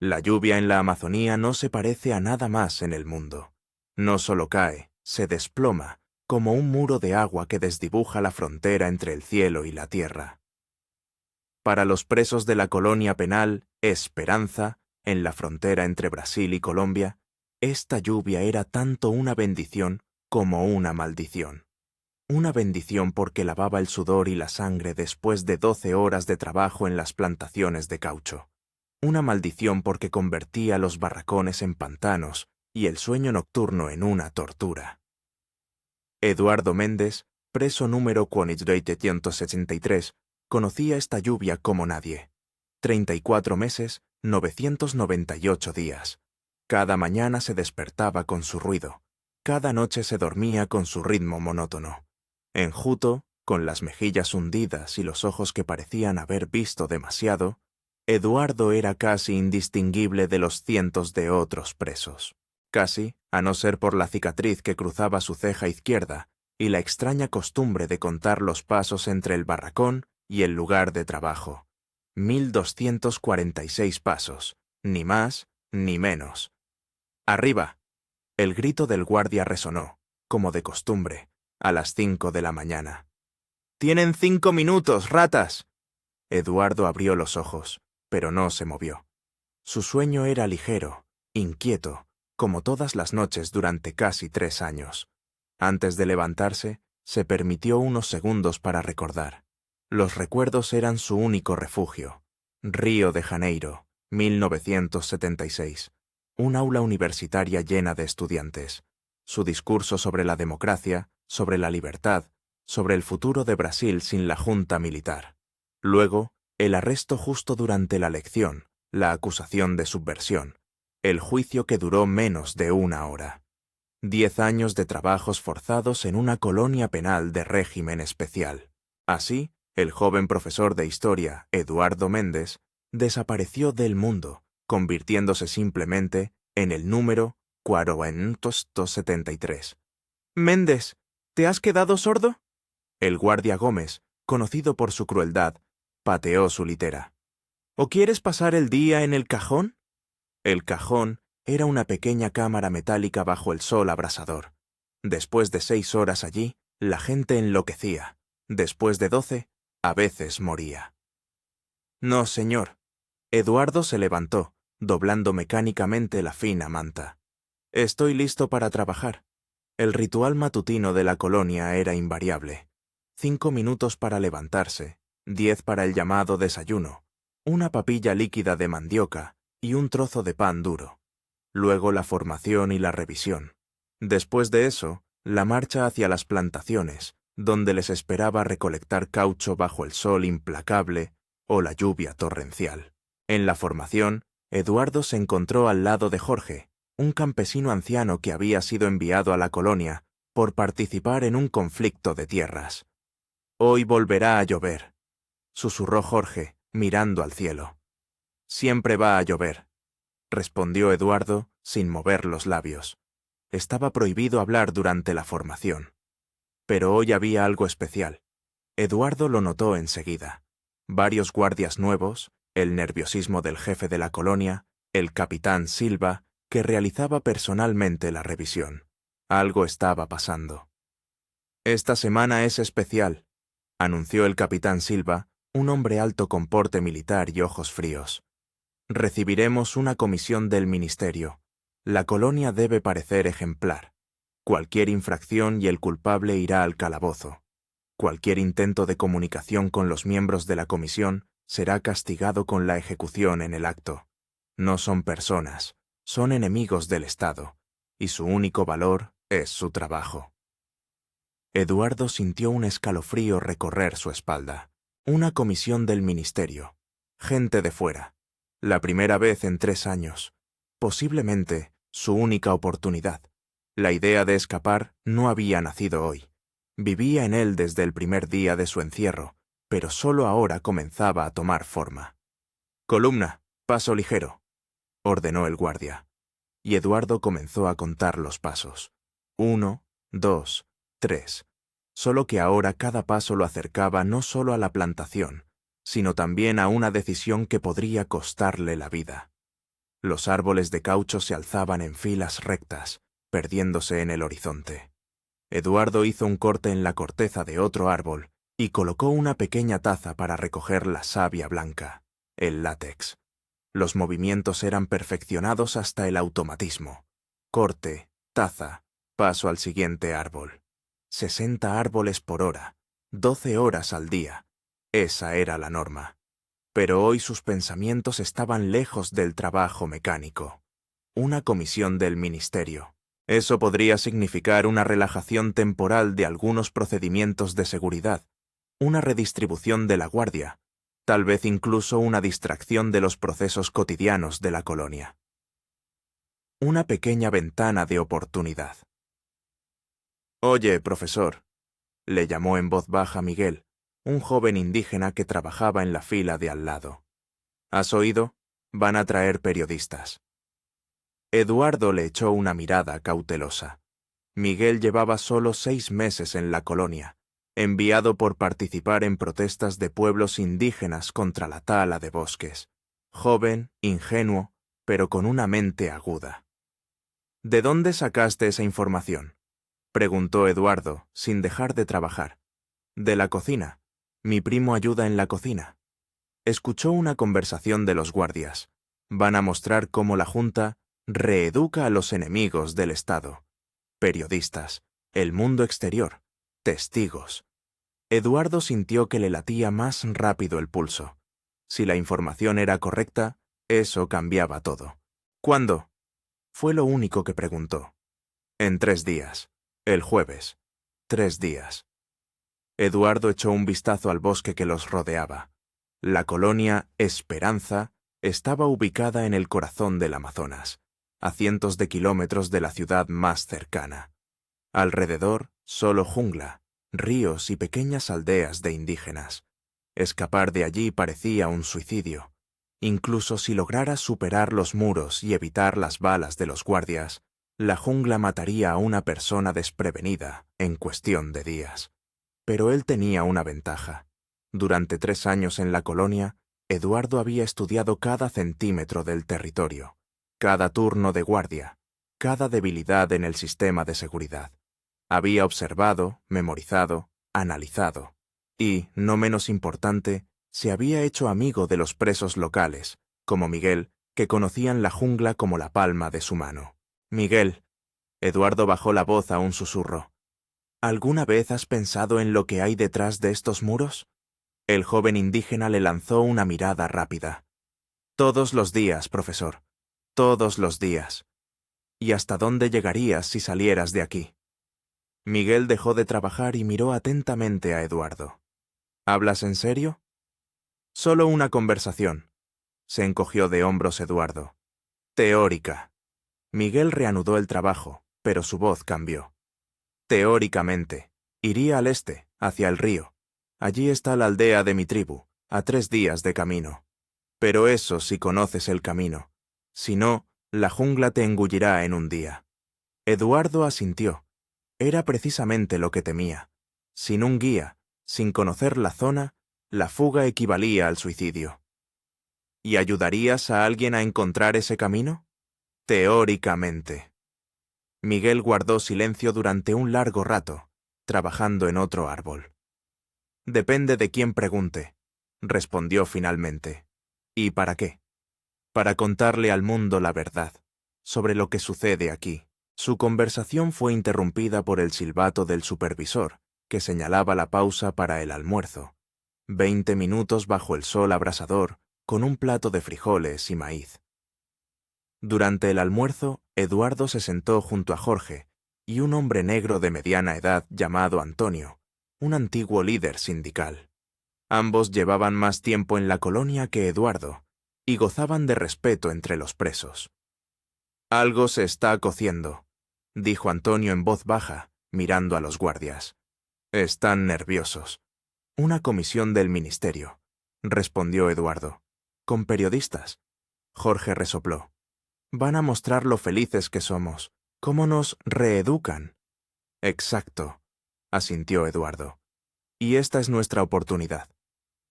La lluvia en la Amazonía no se parece a nada más en el mundo. No solo cae, se desploma, como un muro de agua que desdibuja la frontera entre el cielo y la tierra. Para los presos de la colonia penal Esperanza, en la frontera entre Brasil y Colombia, esta lluvia era tanto una bendición como una maldición. Una bendición porque lavaba el sudor y la sangre después de 12 horas de trabajo en las plantaciones de caucho. Una maldición porque convertía los barracones en pantanos y el sueño nocturno en una tortura. Eduardo Méndez, preso número 483, conocía esta lluvia como nadie. 34 meses, 998 días. Cada mañana se despertaba con su ruido. Cada noche se dormía con su ritmo monótono. Enjuto, con las mejillas hundidas y los ojos que parecían haber visto demasiado, Eduardo era casi indistinguible de los cientos de otros presos. Casi, a no ser por la cicatriz que cruzaba su ceja izquierda y la extraña costumbre de contar los pasos entre el barracón y el lugar de trabajo. 1246 pasos, ni más ni menos. ¡Arriba! El grito del guardia resonó, como de costumbre, a las 5 de la mañana. «¡Tienen 5 minutos, ratas!». Eduardo abrió los ojos, pero no se movió. Su sueño era ligero, inquieto, como todas las noches durante casi 3 años. Antes de levantarse, se permitió unos segundos para recordar. Los recuerdos eran su único refugio. Río de Janeiro, 1976. Un aula universitaria llena de estudiantes. Su discurso sobre la democracia, sobre la libertad, sobre el futuro de Brasil sin la junta militar. Luego, el arresto justo durante la lección, la acusación de subversión, el juicio que duró menos de 1 hora. 10 años de trabajos forzados en una colonia penal de régimen especial. Así, el joven profesor de historia, Eduardo Méndez, desapareció del mundo, convirtiéndose simplemente en el número 473. «Méndez, ¿te has quedado sordo?». El guardia Gómez, conocido por su crueldad, pateó su litera. «¿O quieres pasar el día en el cajón?». El cajón era una pequeña cámara metálica bajo el sol abrasador. Después de 6 horas allí, la gente enloquecía. Después de 12, a veces moría. «No, señor». Eduardo se levantó, doblando mecánicamente la fina manta. «Estoy listo para trabajar». El ritual matutino de la colonia era invariable. 5 minutos para levantarse, 10 para el llamado desayuno, una papilla líquida de mandioca y un trozo de pan duro. Luego la formación y la revisión. Después de eso, la marcha hacia las plantaciones, donde les esperaba recolectar caucho bajo el sol implacable o la lluvia torrencial. En la formación, Eduardo se encontró al lado de Jorge, un campesino anciano que había sido enviado a la colonia por participar en un conflicto de tierras. «Hoy volverá a llover», susurró Jorge, mirando al cielo. «Siempre va a llover», respondió Eduardo, sin mover los labios. Estaba prohibido hablar durante la formación. Pero hoy había algo especial. Eduardo lo notó enseguida. Varios guardias nuevos, el nerviosismo del jefe de la colonia, el capitán Silva, que realizaba personalmente la revisión. Algo estaba pasando. «Esta semana es especial», anunció el capitán Silva, un hombre alto con porte militar y ojos fríos. «Recibiremos una comisión del ministerio. La colonia debe parecer ejemplar. Cualquier infracción y el culpable irá al calabozo. Cualquier intento de comunicación con los miembros de la comisión será castigado con la ejecución en el acto. No son personas, son enemigos del Estado, y su único valor es su trabajo». Eduardo sintió un escalofrío recorrer su espalda. Una comisión del ministerio. Gente de fuera. La primera vez en 3 años. Posiblemente su única oportunidad. La idea de escapar no había nacido hoy. Vivía en él desde el primer día de su encierro, pero solo ahora comenzaba a tomar forma. «Columna, paso ligero», ordenó el guardia. Y Eduardo comenzó a contar los pasos. 1, 2, 3. Solo que ahora cada paso lo acercaba no solo a la plantación, sino también a una decisión que podría costarle la vida. Los árboles de caucho se alzaban en filas rectas, perdiéndose en el horizonte. Eduardo hizo un corte en la corteza de otro árbol y colocó una pequeña taza para recoger la savia blanca, el látex. Los movimientos eran perfeccionados hasta el automatismo. Corte, taza, paso al siguiente árbol. 60 árboles por hora, 12 horas al día. Esa era la norma. Pero hoy sus pensamientos estaban lejos del trabajo mecánico. Una comisión del ministerio. Eso podría significar una relajación temporal de algunos procedimientos de seguridad, una redistribución de la guardia, tal vez incluso una distracción de los procesos cotidianos de la colonia. Una pequeña ventana de oportunidad. «Oye, profesor», le llamó en voz baja Miguel, un joven indígena que trabajaba en la fila de al lado. «¿Has oído? Van a traer periodistas». Eduardo le echó una mirada cautelosa. Miguel llevaba solo 6 meses en la colonia, enviado por participar en protestas de pueblos indígenas contra la tala de bosques. Joven, ingenuo, pero con una mente aguda. «¿De dónde sacaste esa información?», preguntó Eduardo, sin dejar de trabajar. «De la cocina. Mi primo ayuda en la cocina». Escuchó una conversación de los guardias. Van a mostrar cómo la Junta reeduca a los enemigos del Estado. Periodistas, el mundo exterior, testigos. Eduardo sintió que le latía más rápido el pulso. Si la información era correcta, eso cambiaba todo. «¿Cuándo?», fue lo único que preguntó. «En 3 días. El jueves. 3 días». Eduardo echó un vistazo al bosque que los rodeaba. La colonia Esperanza estaba ubicada en el corazón del Amazonas, a cientos de kilómetros de la ciudad más cercana. Alrededor, solo jungla, ríos y pequeñas aldeas de indígenas. Escapar de allí parecía un suicidio. Incluso si lograra superar los muros y evitar las balas de los guardias, la jungla mataría a una persona desprevenida en cuestión de días. Pero él tenía una ventaja. Durante 3 años en la colonia, Eduardo había estudiado cada centímetro del territorio, cada turno de guardia, cada debilidad en el sistema de seguridad. Había observado, memorizado, analizado, y, no menos importante, se había hecho amigo de los presos locales, como Miguel, que conocían la jungla como la palma de su mano. «Miguel», Eduardo bajó la voz a un susurro, «¿alguna vez has pensado en lo que hay detrás de estos muros?». El joven indígena le lanzó una mirada rápida. «Todos los días, profesor. Todos los días. ¿Y hasta dónde llegarías si salieras de aquí?». Miguel dejó de trabajar y miró atentamente a Eduardo. «¿Hablas en serio?». «Solo una conversación», se encogió de hombros Eduardo. «Teórica». Miguel reanudó el trabajo, pero su voz cambió. «Teóricamente, iría al este, hacia el río. Allí está la aldea de mi tribu, a 3 días de camino. Pero eso si conoces el camino. Si no, la jungla te engullirá en un día». Eduardo asintió. Era precisamente lo que temía. Sin un guía, sin conocer la zona, la fuga equivalía al suicidio. «¿Y ayudarías a alguien a encontrar ese camino?». «Teóricamente». Miguel guardó silencio durante un largo rato, trabajando en otro árbol. «Depende de quién pregunte», respondió finalmente. «¿Y para qué?». «Para contarle al mundo la verdad, sobre lo que sucede aquí». Su conversación fue interrumpida por el silbato del supervisor, que señalaba la pausa para el almuerzo. 20 minutos bajo el sol abrasador, con un plato de frijoles y maíz. Durante el almuerzo, Eduardo se sentó junto a Jorge y un hombre negro de mediana edad llamado Antonio, un antiguo líder sindical. Ambos llevaban más tiempo en la colonia que Eduardo y gozaban de respeto entre los presos. «Algo se está cociendo», dijo Antonio en voz baja, mirando a los guardias. «Están nerviosos». «Una comisión del ministerio», respondió Eduardo. «Con periodistas». Jorge resopló. «Van a mostrar lo felices que somos, cómo nos reeducan». «Exacto», asintió Eduardo. «Y esta es nuestra oportunidad».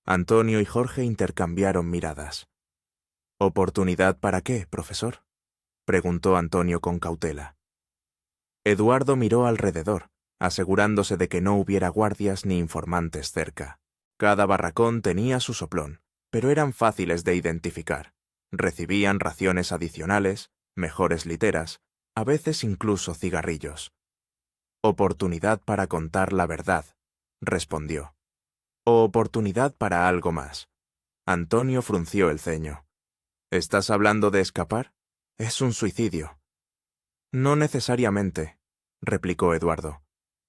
Antonio y Jorge intercambiaron miradas. ¿Oportunidad para qué, profesor?, preguntó Antonio con cautela. Eduardo miró alrededor, asegurándose de que no hubiera guardias ni informantes cerca. Cada barracón tenía su soplón, pero eran fáciles de identificar. Recibían raciones adicionales, mejores literas, a veces incluso cigarrillos. «Oportunidad para contar la verdad», respondió. «O oportunidad para algo más». Antonio frunció el ceño. «¿Estás hablando de escapar? Es un suicidio». «No necesariamente», replicó Eduardo.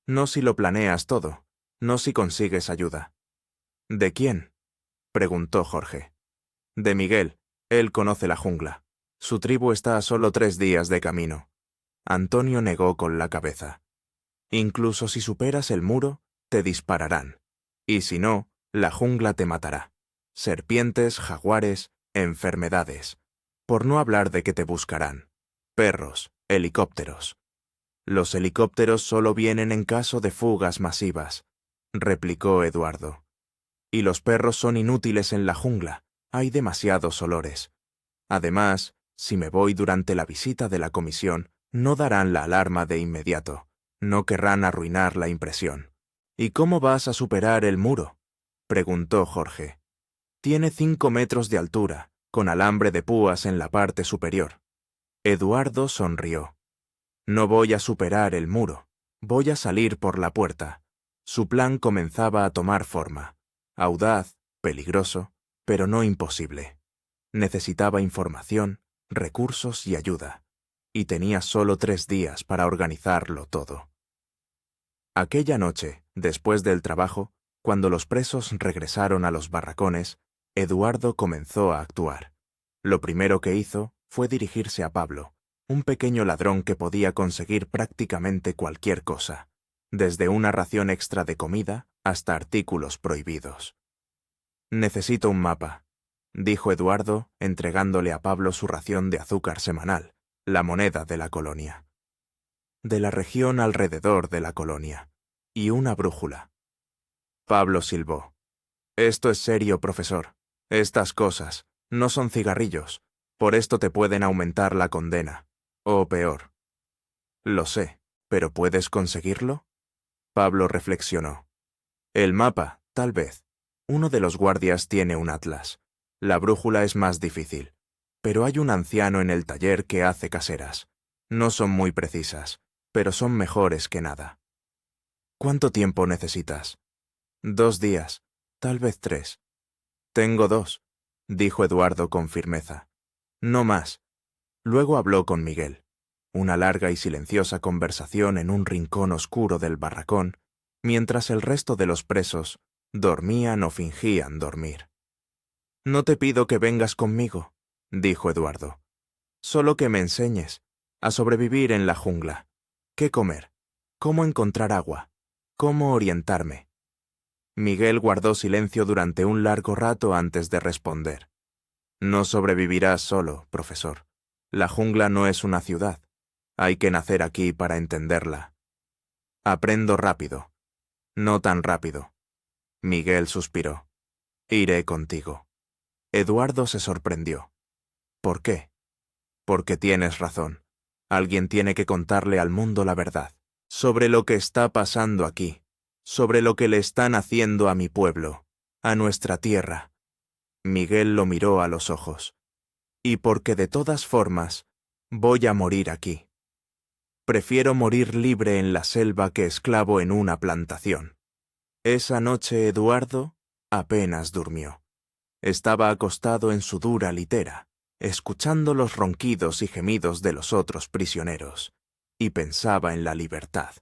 «No si lo planeas todo, no si consigues ayuda». «¿De quién?», preguntó Jorge. «De Miguel. Él conoce la jungla. Su tribu está a solo 3 días de camino». Antonio negó con la cabeza. «Incluso si superas el muro, te dispararán. Y si no, la jungla te matará. Serpientes, jaguares, enfermedades. Por no hablar de que te buscarán. Perros, helicópteros». «Los helicópteros solo vienen en caso de fugas masivas», replicó Eduardo. «Y los perros son inútiles en la jungla. Hay demasiados olores. Además, si me voy durante la visita de la comisión, no darán la alarma de inmediato. No querrán arruinar la impresión». «¿Y cómo vas a superar el muro?», preguntó Jorge. «Tiene 5 metros de altura, con alambre de púas en la parte superior». Eduardo sonrió. «No voy a superar el muro. Voy a salir por la puerta». Su plan comenzaba a tomar forma. Audaz, peligroso, pero no imposible. Necesitaba información, recursos y ayuda. Y tenía solo 3 días para organizarlo todo. Aquella noche, después del trabajo, cuando los presos regresaron a los barracones, Eduardo comenzó a actuar. Lo primero que hizo fue dirigirse a Pablo, un pequeño ladrón que podía conseguir prácticamente cualquier cosa, desde una ración extra de comida hasta artículos prohibidos. «Necesito un mapa», dijo Eduardo, entregándole a Pablo su ración de azúcar semanal, la moneda de la colonia. «De la región alrededor de la colonia. Y una brújula». Pablo silbó. «Esto es serio, profesor. Estas cosas no son cigarrillos. Por esto te pueden aumentar la condena. O peor». «Lo sé, pero ¿puedes conseguirlo?». Pablo reflexionó. «El mapa, tal vez. Uno de los guardias tiene un atlas. La brújula es más difícil. Pero hay un anciano en el taller que hace caseras. No son muy precisas, pero son mejores que nada». «¿Cuánto tiempo necesitas?». «2 días, tal vez 3». «Tengo 2», dijo Eduardo con firmeza. «No más». Luego habló con Miguel. Una larga y silenciosa conversación en un rincón oscuro del barracón, mientras el resto de los presos dormían o fingían dormir. «No te pido que vengas conmigo», dijo Eduardo. «Solo que me enseñes a sobrevivir en la jungla. ¿Qué comer? ¿Cómo encontrar agua? ¿Cómo orientarme?». Miguel guardó silencio durante un largo rato antes de responder. «No sobrevivirás solo, profesor. La jungla no es una ciudad. Hay que nacer aquí para entenderla. Aprendo rápido». «No tan rápido». Miguel suspiró. «Iré contigo». Eduardo se sorprendió. «¿Por qué?». «Porque tienes razón. Alguien tiene que contarle al mundo la verdad, sobre lo que está pasando aquí, sobre lo que le están haciendo a mi pueblo, a nuestra tierra». Miguel lo miró a los ojos. «Y porque de todas formas, voy a morir aquí. Prefiero morir libre en la selva que esclavo en una plantación». Esa noche Eduardo apenas durmió. Estaba acostado en su dura litera, escuchando los ronquidos y gemidos de los otros prisioneros, y pensaba en la libertad,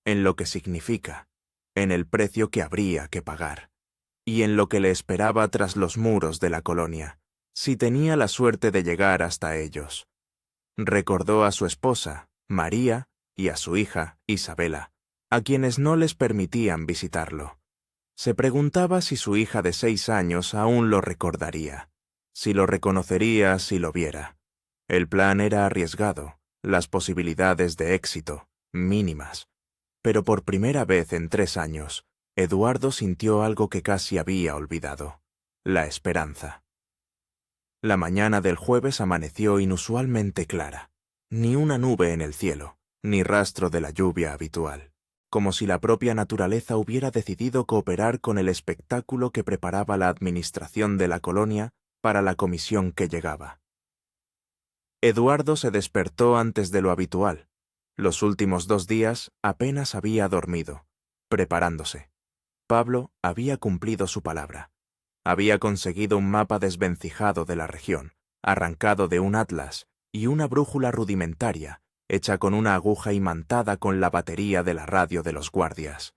en lo que significa, en el precio que habría que pagar, y en lo que le esperaba tras los muros de la colonia, si tenía la suerte de llegar hasta ellos. Recordó a su esposa, María, y a su hija, Isabela, a quienes no les permitían visitarlo. Se preguntaba si su hija de 6 años aún lo recordaría, si lo reconocería si lo viera. El plan era arriesgado, las posibilidades de éxito, mínimas. Pero por primera vez en 3 años, Eduardo sintió algo que casi había olvidado: la esperanza. La mañana del jueves amaneció inusualmente clara. Ni una nube en el cielo, ni rastro de la lluvia habitual, como si la propia naturaleza hubiera decidido cooperar con el espectáculo que preparaba la administración de la colonia para la comisión que llegaba. Eduardo se despertó antes de lo habitual. Los últimos 2 días apenas había dormido, preparándose. Pablo había cumplido su palabra. Había conseguido un mapa desvencijado de la región, arrancado de un atlas, y una brújula rudimentaria, hecha con una aguja imantada con la batería de la radio de los guardias.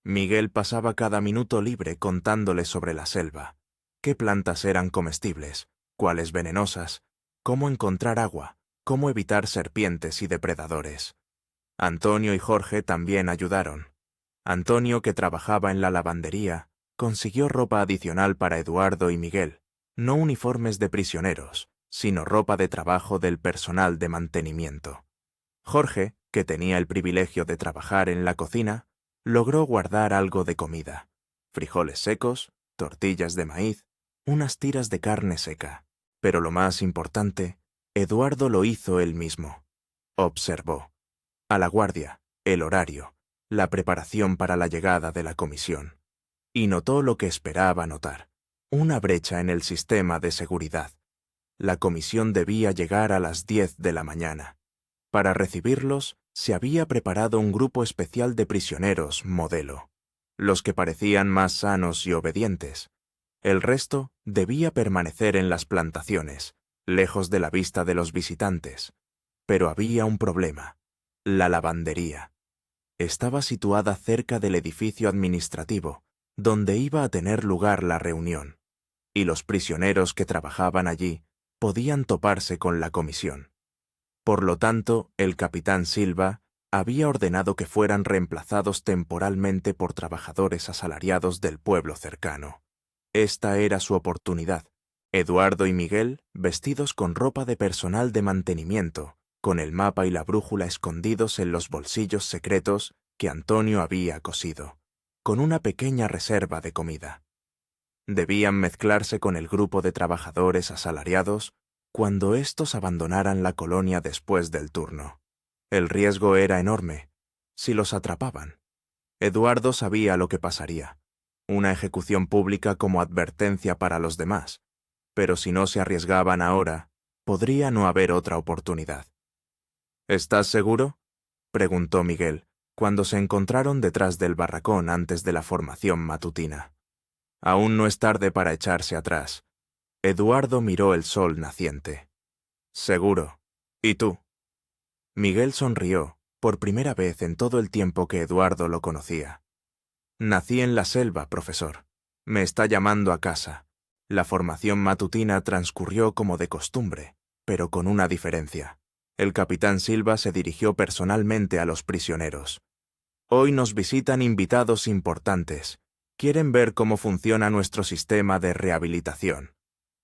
Miguel pasaba cada minuto libre contándole sobre la selva, qué plantas eran comestibles, cuáles venenosas, cómo encontrar agua, cómo evitar serpientes y depredadores. Antonio y Jorge también ayudaron. Antonio, que trabajaba en la lavandería, consiguió ropa adicional para Eduardo y Miguel, no uniformes de prisioneros, sino ropa de trabajo del personal de mantenimiento. Jorge, que tenía el privilegio de trabajar en la cocina, logró guardar algo de comida: frijoles secos, tortillas de maíz, unas tiras de carne seca. Pero lo más importante, Eduardo lo hizo él mismo. Observó a la guardia, el horario, la preparación para la llegada de la comisión. Y notó lo que esperaba notar: una brecha en el sistema de seguridad. La comisión debía llegar a las 10 de la mañana. Para recibirlos, se había preparado un grupo especial de prisioneros modelo, los que parecían más sanos y obedientes. El resto debía permanecer en las plantaciones, lejos de la vista de los visitantes. Pero había un problema: la lavandería. Estaba situada cerca del edificio administrativo, donde iba a tener lugar la reunión, y los prisioneros que trabajaban allí podían toparse con la comisión. Por lo tanto, el capitán Silva había ordenado que fueran reemplazados temporalmente por trabajadores asalariados del pueblo cercano. Esta era su oportunidad. Eduardo y Miguel, vestidos con ropa de personal de mantenimiento, con el mapa y la brújula escondidos en los bolsillos secretos que Antonio había cosido, con una pequeña reserva de comida. Debían mezclarse con el grupo de trabajadores asalariados cuando éstos abandonaran la colonia después del turno. El riesgo era enorme. Si los atrapaban, Eduardo sabía lo que pasaría: una ejecución pública como advertencia para los demás. Pero si no se arriesgaban ahora, podría no haber otra oportunidad. ¿Estás seguro?, preguntó Miguel, cuando se encontraron detrás del barracón antes de la formación matutina. Aún no es tarde para echarse atrás. Eduardo miró el sol naciente. Seguro. ¿Y tú? Miguel sonrió, por primera vez en todo el tiempo que Eduardo lo conocía. Nací en la selva, profesor. Me está llamando a casa. La formación matutina transcurrió como de costumbre, pero con una diferencia. El capitán Silva se dirigió personalmente a los prisioneros. Hoy nos visitan invitados importantes. Quieren ver cómo funciona nuestro sistema de rehabilitación.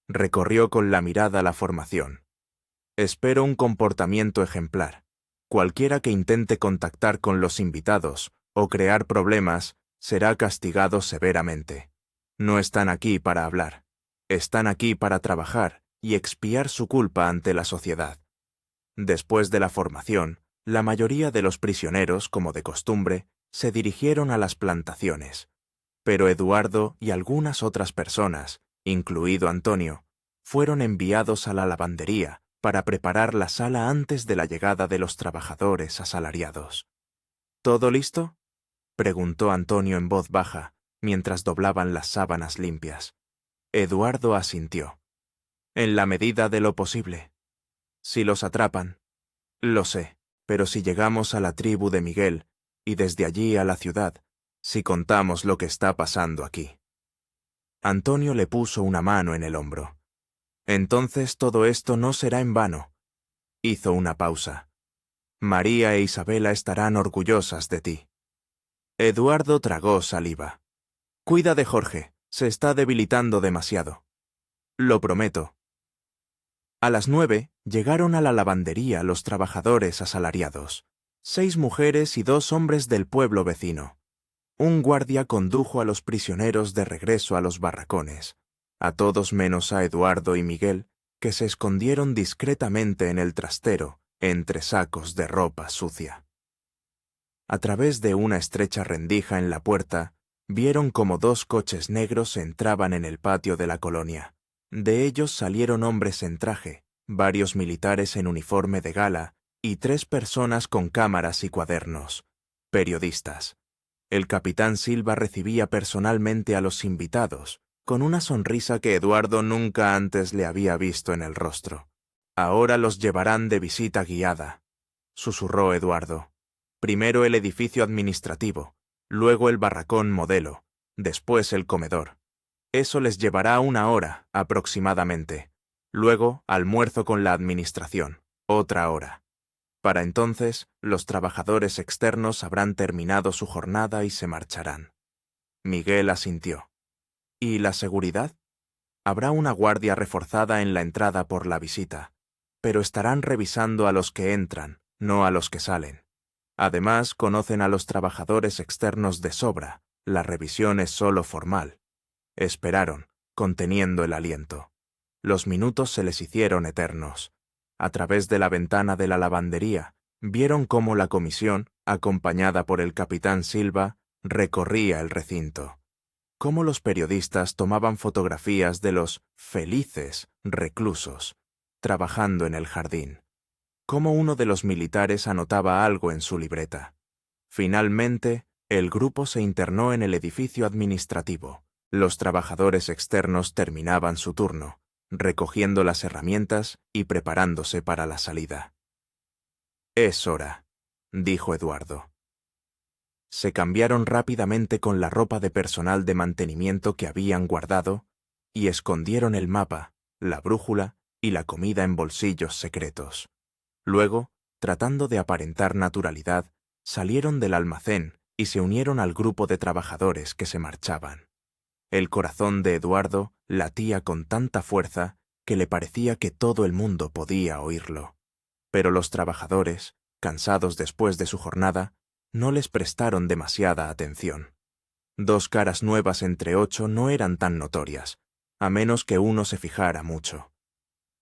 Recorrió con la mirada la formación. Espero un comportamiento ejemplar. Cualquiera que intente contactar con los invitados o crear problemas será castigado severamente. No están aquí para hablar. Están aquí para trabajar y expiar su culpa ante la sociedad. Después de la formación, la mayoría de los prisioneros, como de costumbre, se dirigieron a las plantaciones. Pero Eduardo y algunas otras personas, incluido Antonio, fueron enviados a la lavandería para preparar la sala antes de la llegada de los trabajadores asalariados. ¿Todo listo?, preguntó Antonio en voz baja, mientras doblaban las sábanas limpias. Eduardo asintió. En la medida de lo posible. Si los atrapan. Lo sé, pero si llegamos a la tribu de Miguel, y desde allí a la ciudad, si contamos lo que está pasando aquí. Antonio le puso una mano en el hombro. Entonces todo esto no será en vano. Hizo una pausa. María e Isabela estarán orgullosas de ti. Eduardo tragó saliva. Cuida de Jorge, se está debilitando demasiado. Lo prometo. A las 9 llegaron a la lavandería los trabajadores asalariados, 6 mujeres y 2 hombres del pueblo vecino. Un guardia condujo a los prisioneros de regreso a los barracones. A todos menos a Eduardo y Miguel que se escondieron discretamente en el trastero, entre sacos de ropa sucia. A través de una estrecha rendija en la puerta, vieron como 2 coches negros entraban en el patio de la colonia. De ellos salieron hombres en traje, varios militares en uniforme de gala y 3 personas con cámaras y cuadernos, periodistas. El capitán Silva recibía personalmente a los invitados, con una sonrisa que Eduardo nunca antes le había visto en el rostro. «Ahora los llevarán de visita guiada», susurró Eduardo. «Primero el edificio administrativo, luego el barracón modelo, después el comedor. Eso les llevará 1 hora, aproximadamente. Luego, almuerzo con la administración, otra hora. Para entonces, los trabajadores externos habrán terminado su jornada y se marcharán». Miguel asintió. «¿Y la seguridad? Habrá una guardia reforzada en la entrada por la visita, pero estarán revisando a los que entran, no a los que salen. Además, conocen a los trabajadores externos de sobra, la revisión es solo formal». Esperaron, conteniendo el aliento. Los minutos se les hicieron eternos. A través de la ventana de la lavandería, vieron cómo la comisión, acompañada por el capitán Silva, recorría el recinto. Cómo los periodistas tomaban fotografías de los felices reclusos, trabajando en el jardín. Cómo uno de los militares anotaba algo en su libreta. Finalmente, el grupo se internó en el edificio administrativo. Los trabajadores externos terminaban su turno, recogiendo las herramientas y preparándose para la salida. «Es hora», dijo Eduardo. Se cambiaron rápidamente con la ropa de personal de mantenimiento que habían guardado y escondieron el mapa, la brújula y la comida en bolsillos secretos. Luego, tratando de aparentar naturalidad, salieron del almacén y se unieron al grupo de trabajadores que se marchaban. El corazón de Eduardo latía con tanta fuerza que le parecía que todo el mundo podía oírlo. Pero los trabajadores, cansados después de su jornada, no les prestaron demasiada atención. 2 caras nuevas entre 8 no eran tan notorias, a menos que uno se fijara mucho.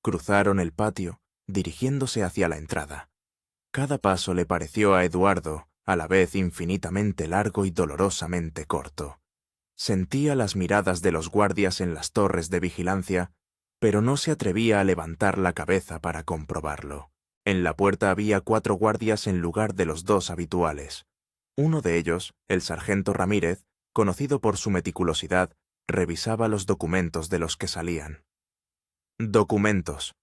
Cruzaron el patio, dirigiéndose hacia la entrada. Cada paso le pareció a Eduardo, a la vez infinitamente largo y dolorosamente corto. Sentía las miradas de los guardias en las torres de vigilancia, pero no se atrevía a levantar la cabeza para comprobarlo. En la puerta había 4 guardias en lugar de los 2 habituales. Uno de ellos, el sargento Ramírez, conocido por su meticulosidad, revisaba los documentos de los que salían. «Documentos»,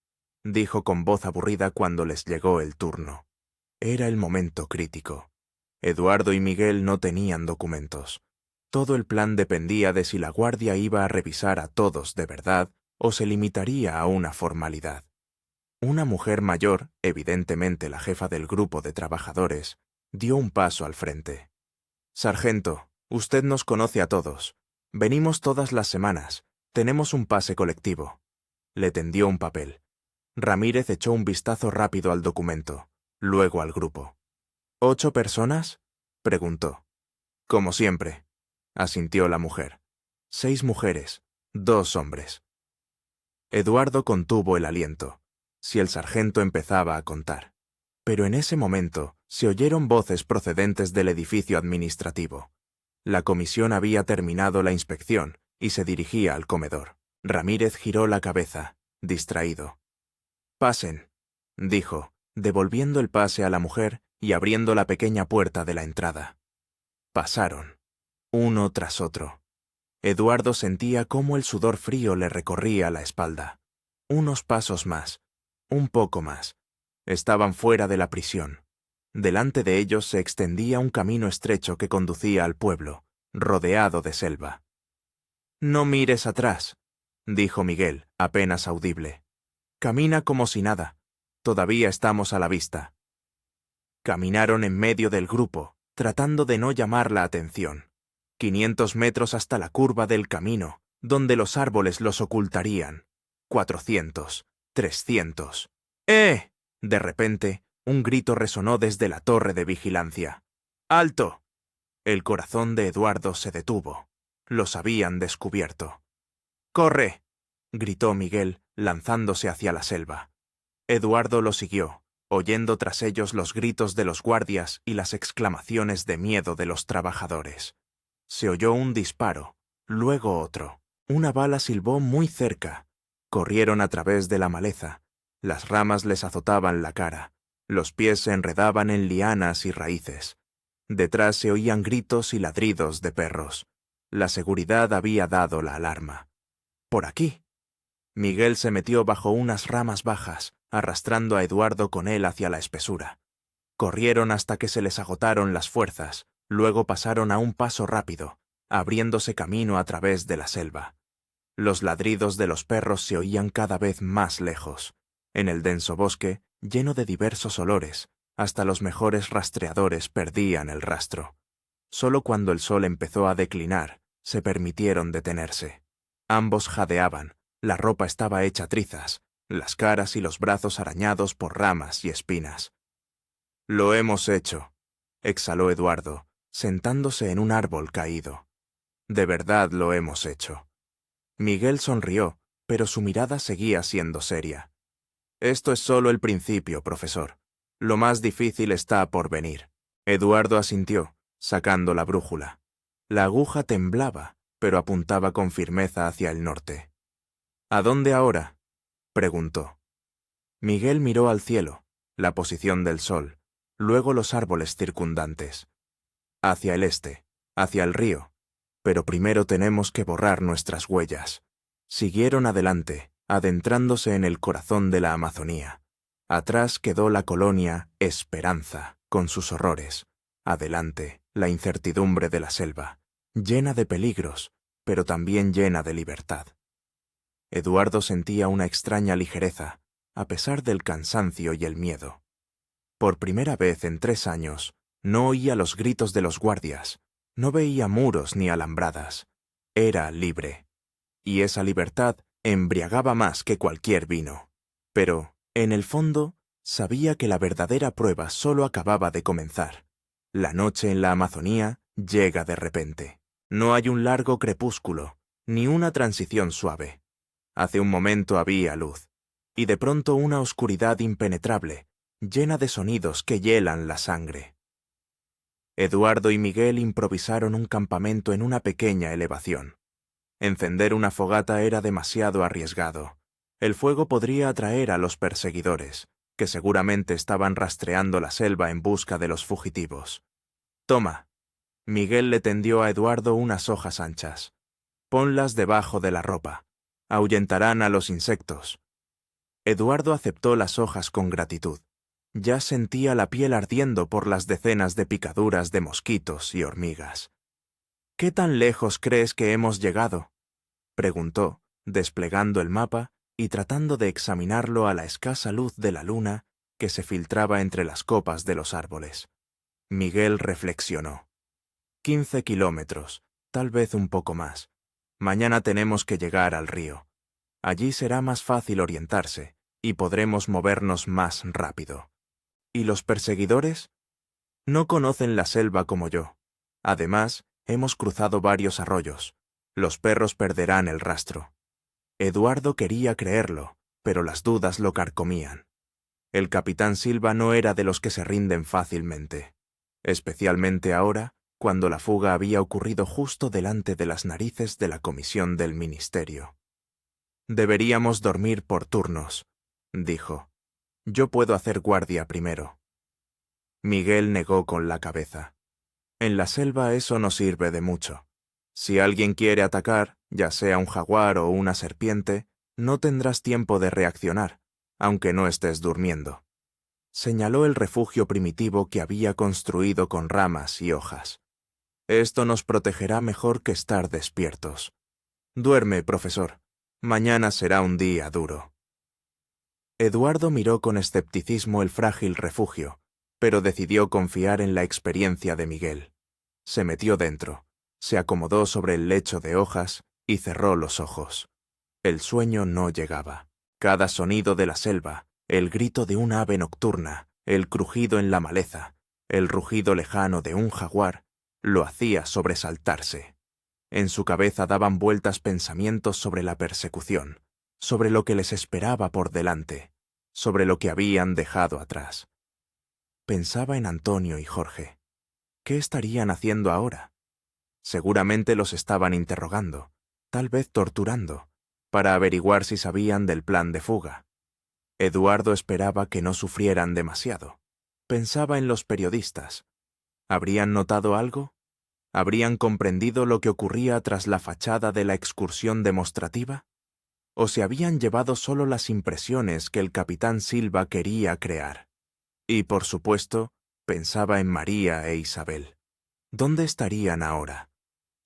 dijo con voz aburrida cuando les llegó el turno. Era el momento crítico. Eduardo y Miguel no tenían documentos. Todo el plan dependía de si la guardia iba a revisar a todos de verdad o se limitaría a una formalidad. Una mujer mayor, evidentemente la jefa del grupo de trabajadores, dio un paso al frente. «Sargento, usted nos conoce a todos. Venimos todas las semanas. Tenemos un pase colectivo». Le tendió un papel. Ramírez echó un vistazo rápido al documento, luego al grupo. «¿8 personas?» preguntó. «Como siempre», asintió la mujer. 6 mujeres, 2 hombres. Eduardo contuvo el aliento, si el sargento empezaba a contar. Pero en ese momento se oyeron voces procedentes del edificio administrativo. La comisión había terminado la inspección y se dirigía al comedor. Ramírez giró la cabeza, distraído. «Pasen», dijo, devolviendo el pase a la mujer y abriendo la pequeña puerta de la entrada. Pasaron, uno tras otro. Eduardo sentía cómo el sudor frío le recorría la espalda. Unos pasos más, un poco más. Estaban fuera de la prisión. Delante de ellos se extendía un camino estrecho que conducía al pueblo, rodeado de selva. «No mires atrás», dijo Miguel, apenas audible. «Camina como si nada. Todavía estamos a la vista». Caminaron en medio del grupo, tratando de no llamar la atención. 500 metros hasta la curva del camino, donde los árboles los ocultarían. 400, 300. ¡Eh! De repente, un grito resonó desde la torre de vigilancia. ¡Alto! El corazón de Eduardo se detuvo. Los habían descubierto. «¡Corre!», gritó Miguel, lanzándose hacia la selva. Eduardo lo siguió, oyendo tras ellos los gritos de los guardias y las exclamaciones de miedo de los trabajadores. Se oyó un disparo, luego otro. Una bala silbó muy cerca. Corrieron a través de la maleza. Las ramas les azotaban la cara. Los pies se enredaban en lianas y raíces. Detrás se oían gritos y ladridos de perros. La seguridad había dado la alarma. «¡Por aquí!». Miguel se metió bajo unas ramas bajas, arrastrando a Eduardo con él hacia la espesura. Corrieron hasta que se les agotaron las fuerzas, luego pasaron a un paso rápido, abriéndose camino a través de la selva. Los ladridos de los perros se oían cada vez más lejos. En el denso bosque, lleno de diversos olores, hasta los mejores rastreadores perdían el rastro. Solo cuando el sol empezó a declinar, se permitieron detenerse. Ambos jadeaban, la ropa estaba hecha trizas, las caras y los brazos arañados por ramas y espinas. «Lo hemos hecho», exhaló Eduardo, sentándose en un árbol caído. «De verdad lo hemos hecho». Miguel sonrió, pero su mirada seguía siendo seria. «Esto es solo el principio, profesor. Lo más difícil está por venir». Eduardo asintió, sacando la brújula. La aguja temblaba, pero apuntaba con firmeza hacia el norte. «¿A dónde ahora?», preguntó. Miguel miró al cielo, la posición del sol, luego los árboles circundantes. «Hacia el este, hacia el río. Pero primero tenemos que borrar nuestras huellas». Siguieron adelante, adentrándose en el corazón de la Amazonía. Atrás quedó la colonia Esperanza, con sus horrores. Adelante, la incertidumbre de la selva, llena de peligros, pero también llena de libertad. Eduardo sentía una extraña ligereza, a pesar del cansancio y el miedo. Por primera vez en 3 años, no oía los gritos de los guardias, no veía muros ni alambradas. Era libre. Y esa libertad embriagaba más que cualquier vino. Pero, en el fondo, sabía que la verdadera prueba solo acababa de comenzar. La noche en la Amazonía llega de repente. No hay un largo crepúsculo, ni una transición suave. Hace un momento había luz, y de pronto una oscuridad impenetrable, llena de sonidos que hielan la sangre. Eduardo y Miguel improvisaron un campamento en una pequeña elevación. Encender una fogata era demasiado arriesgado. El fuego podría atraer a los perseguidores, que seguramente estaban rastreando la selva en busca de los fugitivos. «Toma». Miguel le tendió a Eduardo unas hojas anchas. «Ponlas debajo de la ropa. Ahuyentarán a los insectos». Eduardo aceptó las hojas con gratitud. Ya sentía la piel ardiendo por las decenas de picaduras de mosquitos y hormigas. «¿Qué tan lejos crees que hemos llegado?», preguntó, desplegando el mapa y tratando de examinarlo a la escasa luz de la luna que se filtraba entre las copas de los árboles. Miguel reflexionó. 15 kilómetros, tal vez un poco más. Mañana tenemos que llegar al río. Allí será más fácil orientarse y podremos movernos más rápido. ¿Y los perseguidores? No conocen la selva como yo. Además, hemos cruzado varios arroyos. Los perros perderán el rastro. Eduardo quería creerlo, pero las dudas lo carcomían. El capitán Silva no era de los que se rinden fácilmente, especialmente ahora, cuando la fuga había ocurrido justo delante de las narices de la comisión del ministerio. «Deberíamos dormir por turnos», dijo. «Yo puedo hacer guardia primero». Miguel negó con la cabeza. «En la selva eso no sirve de mucho. Si alguien quiere atacar, ya sea un jaguar o una serpiente, no tendrás tiempo de reaccionar, aunque no estés durmiendo». Señaló el refugio primitivo que había construido con ramas y hojas. «Esto nos protegerá mejor que estar despiertos. Duerme, profesor. Mañana será un día duro». Eduardo miró con escepticismo el frágil refugio, pero decidió confiar en la experiencia de Miguel. Se metió dentro, se acomodó sobre el lecho de hojas y cerró los ojos. El sueño no llegaba. Cada sonido de la selva, el grito de un ave nocturna, el crujido en la maleza, el rugido lejano de un jaguar, lo hacía sobresaltarse. En su cabeza daban vueltas pensamientos sobre la persecución, sobre lo que les esperaba por delante, sobre lo que habían dejado atrás. Pensaba en Antonio y Jorge. ¿Qué estarían haciendo ahora? Seguramente los estaban interrogando, tal vez torturando, para averiguar si sabían del plan de fuga. Eduardo esperaba que no sufrieran demasiado. Pensaba en los periodistas. ¿Habrían notado algo? ¿Habrían comprendido lo que ocurría tras la fachada de la excursión demostrativa? ¿O se habían llevado solo las impresiones que el capitán Silva quería crear? Y, por supuesto, pensaba en María e Isabel. ¿Dónde estarían ahora?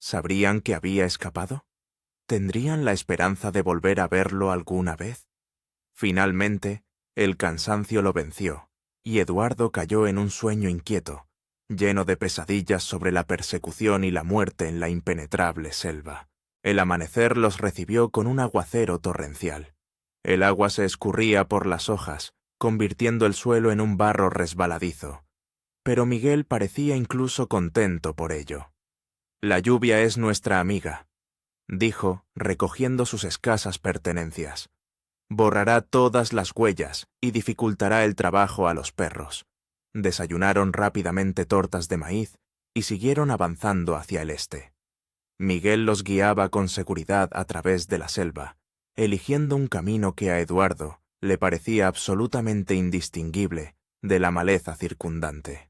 ¿Sabrían que había escapado? ¿Tendrían la esperanza de volver a verlo alguna vez? Finalmente, el cansancio lo venció, y Eduardo cayó en un sueño inquieto, lleno de pesadillas sobre la persecución y la muerte en la impenetrable selva. El amanecer los recibió con un aguacero torrencial. El agua se escurría por las hojas, convirtiendo el suelo en un barro resbaladizo. Pero Miguel parecía incluso contento por ello. «La lluvia es nuestra amiga», dijo, recogiendo sus escasas pertenencias. «Borrará todas las huellas y dificultará el trabajo a los perros». Desayunaron rápidamente tortas de maíz y siguieron avanzando hacia el este. Miguel los guiaba con seguridad a través de la selva, eligiendo un camino que a Eduardo le parecía absolutamente indistinguible de la maleza circundante.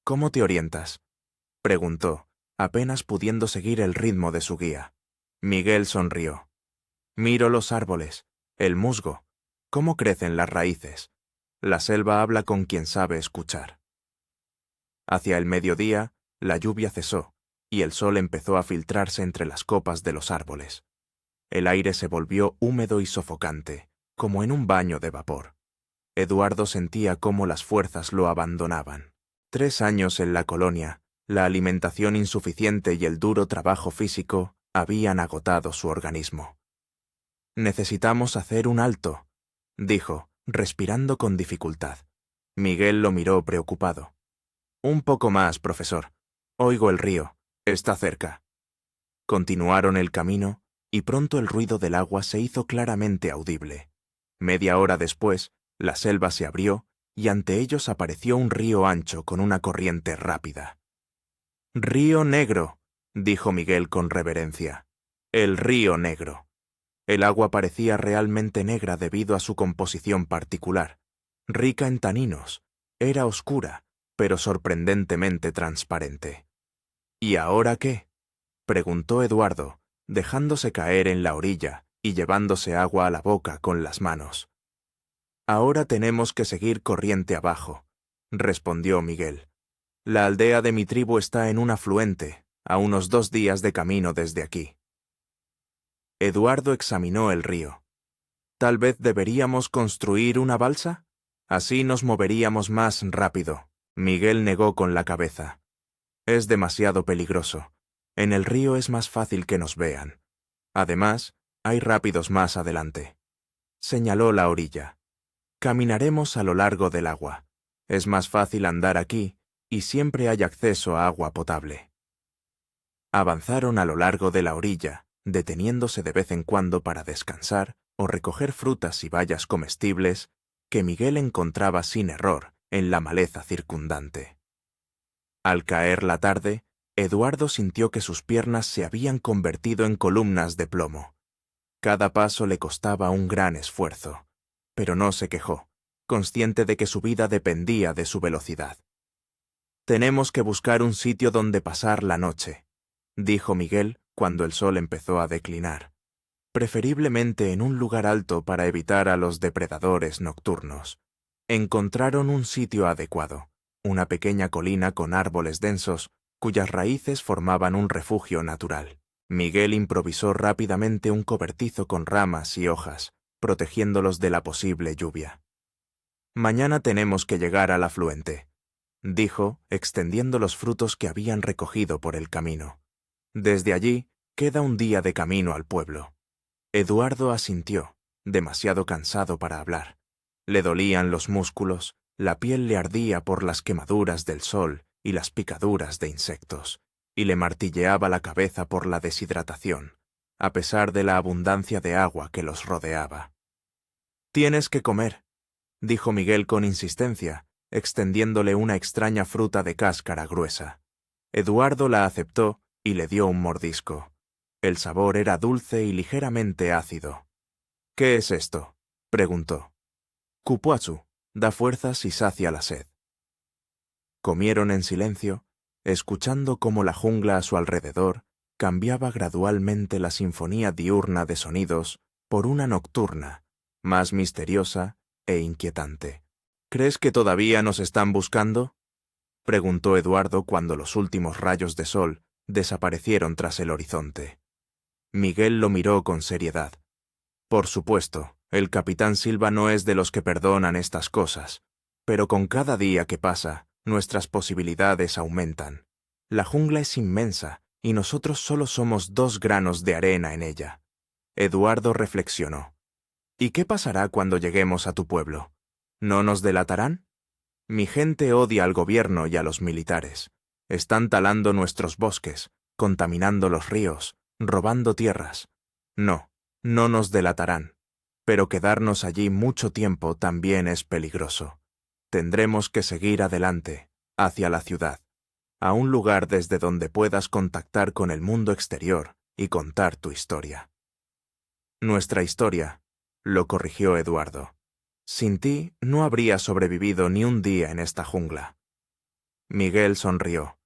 «¿Cómo te orientas?», preguntó, apenas pudiendo seguir el ritmo de su guía. Miguel sonrió. «Miro los árboles, el musgo, cómo crecen las raíces. La selva habla con quien sabe escuchar». Hacia el mediodía, la lluvia cesó, y el sol empezó a filtrarse entre las copas de los árboles. El aire se volvió húmedo y sofocante, como en un baño de vapor. Eduardo sentía cómo las fuerzas lo abandonaban. 3 años en la colonia, la alimentación insuficiente y el duro trabajo físico habían agotado su organismo. «Necesitamos hacer un alto», dijo, respirando con dificultad. Miguel lo miró preocupado. «Un poco más, profesor. Oigo el río. Está cerca». Continuaron el camino, y pronto el ruido del agua se hizo claramente audible. Media hora después, la selva se abrió, y ante ellos apareció un río ancho con una corriente rápida. «Río Negro», dijo Miguel con reverencia. «El río Negro». El agua parecía realmente negra debido a su composición particular. Rica en taninos, era oscura, pero sorprendentemente transparente. «¿Y ahora qué?», preguntó Eduardo, dejándose caer en la orilla y llevándose agua a la boca con las manos. «Ahora tenemos que seguir corriente abajo», respondió Miguel. «La aldea de mi tribu está en un afluente, a unos 2 días de camino desde aquí». Eduardo examinó el río. «¿Tal vez deberíamos construir una balsa? Así nos moveríamos más rápido». Miguel negó con la cabeza. «Es demasiado peligroso. En el río es más fácil que nos vean. Además, hay rápidos más adelante». Señaló la orilla. «Caminaremos a lo largo del agua. Es más fácil andar aquí, y siempre hay acceso a agua potable». Avanzaron a lo largo de la orilla, deteniéndose de vez en cuando para descansar o recoger frutas y bayas comestibles que Miguel encontraba sin error en la maleza circundante. Al caer la tarde, Eduardo sintió que sus piernas se habían convertido en columnas de plomo. Cada paso le costaba un gran esfuerzo, pero no se quejó, consciente de que su vida dependía de su velocidad. «Tenemos que buscar un sitio donde pasar la noche», dijo Miguel cuando el sol empezó a declinar. «Preferiblemente en un lugar alto para evitar a los depredadores nocturnos». Encontraron un sitio adecuado, una pequeña colina con árboles densos, cuyas raíces formaban un refugio natural. Miguel improvisó rápidamente un cobertizo con ramas y hojas, protegiéndolos de la posible lluvia. «Mañana tenemos que llegar al afluente», dijo, extendiendo los frutos que habían recogido por el camino. «Desde allí queda un día de camino al pueblo». Eduardo asintió, demasiado cansado para hablar. Le dolían los músculos, la piel le ardía por las quemaduras del sol y las picaduras de insectos, y le martilleaba la cabeza por la deshidratación. a pesar de la abundancia de agua que los rodeaba. «Tienes que comer», dijo Miguel con insistencia, extendiéndole una extraña fruta de cáscara gruesa. Eduardo la aceptó y le dio un mordisco. El sabor era dulce y ligeramente ácido. «¿Qué es esto?», preguntó. «Cupuaçu, da fuerzas y sacia la sed». Comieron en silencio, escuchando cómo la jungla a su alrededor cambiaba gradualmente la sinfonía diurna de sonidos por una nocturna, más misteriosa e inquietante. «¿Crees que todavía nos están buscando?», preguntó Eduardo cuando los últimos rayos de sol desaparecieron tras el horizonte. Miguel lo miró con seriedad. «Por supuesto, el capitán Silva no es de los que perdonan estas cosas, pero con cada día que pasa, nuestras posibilidades aumentan. La jungla es inmensa y nosotros solo somos 2 granos de arena en ella». Eduardo reflexionó. «¿Y qué pasará cuando lleguemos a tu pueblo? ¿No nos delatarán? Mi gente odia al gobierno y a los militares. Están talando nuestros bosques, contaminando los ríos, robando tierras. No, no nos delatarán. Pero quedarnos allí mucho tiempo también es peligroso. Tendremos que seguir adelante, hacia la ciudad, a un lugar desde donde puedas contactar con el mundo exterior y contar tu historia». «Nuestra historia», lo corrigió Eduardo. «Sin ti no habría sobrevivido ni un día en esta jungla». Miguel sonrió.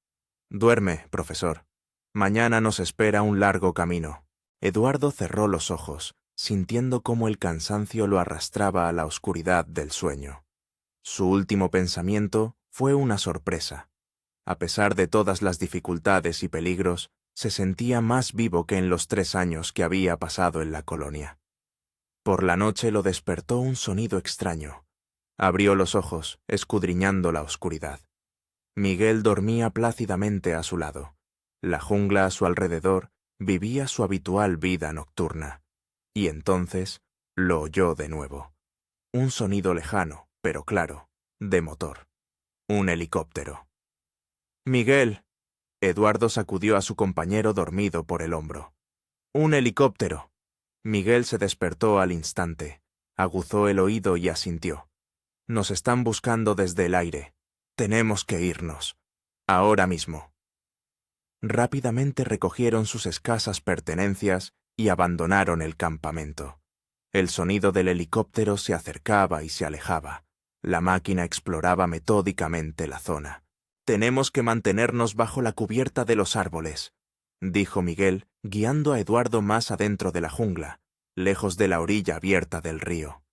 «Duerme, profesor. Mañana nos espera un largo camino». Eduardo cerró los ojos, sintiendo cómo el cansancio lo arrastraba a la oscuridad del sueño. Su último pensamiento fue una sorpresa. A pesar de todas las dificultades y peligros, se sentía más vivo que en los 3 años que había pasado en la colonia. Por la noche lo despertó un sonido extraño. Abrió los ojos, escudriñando la oscuridad. Miguel dormía plácidamente a su lado. La jungla a su alrededor vivía su habitual vida nocturna. Y entonces lo oyó de nuevo. Un sonido lejano, pero claro, de motor. Un helicóptero. «Miguel», Eduardo sacudió a su compañero dormido por el hombro. «Un helicóptero». Miguel se despertó al instante, aguzó el oído y asintió. «Nos están buscando desde el aire. Tenemos que irnos. Ahora mismo». Rápidamente recogieron sus escasas pertenencias y abandonaron el campamento. El sonido del helicóptero se acercaba y se alejaba. La máquina exploraba metódicamente la zona. «Tenemos que mantenernos bajo la cubierta de los árboles», dijo Miguel, guiando a Eduardo más adentro de la jungla, lejos de la orilla abierta del río.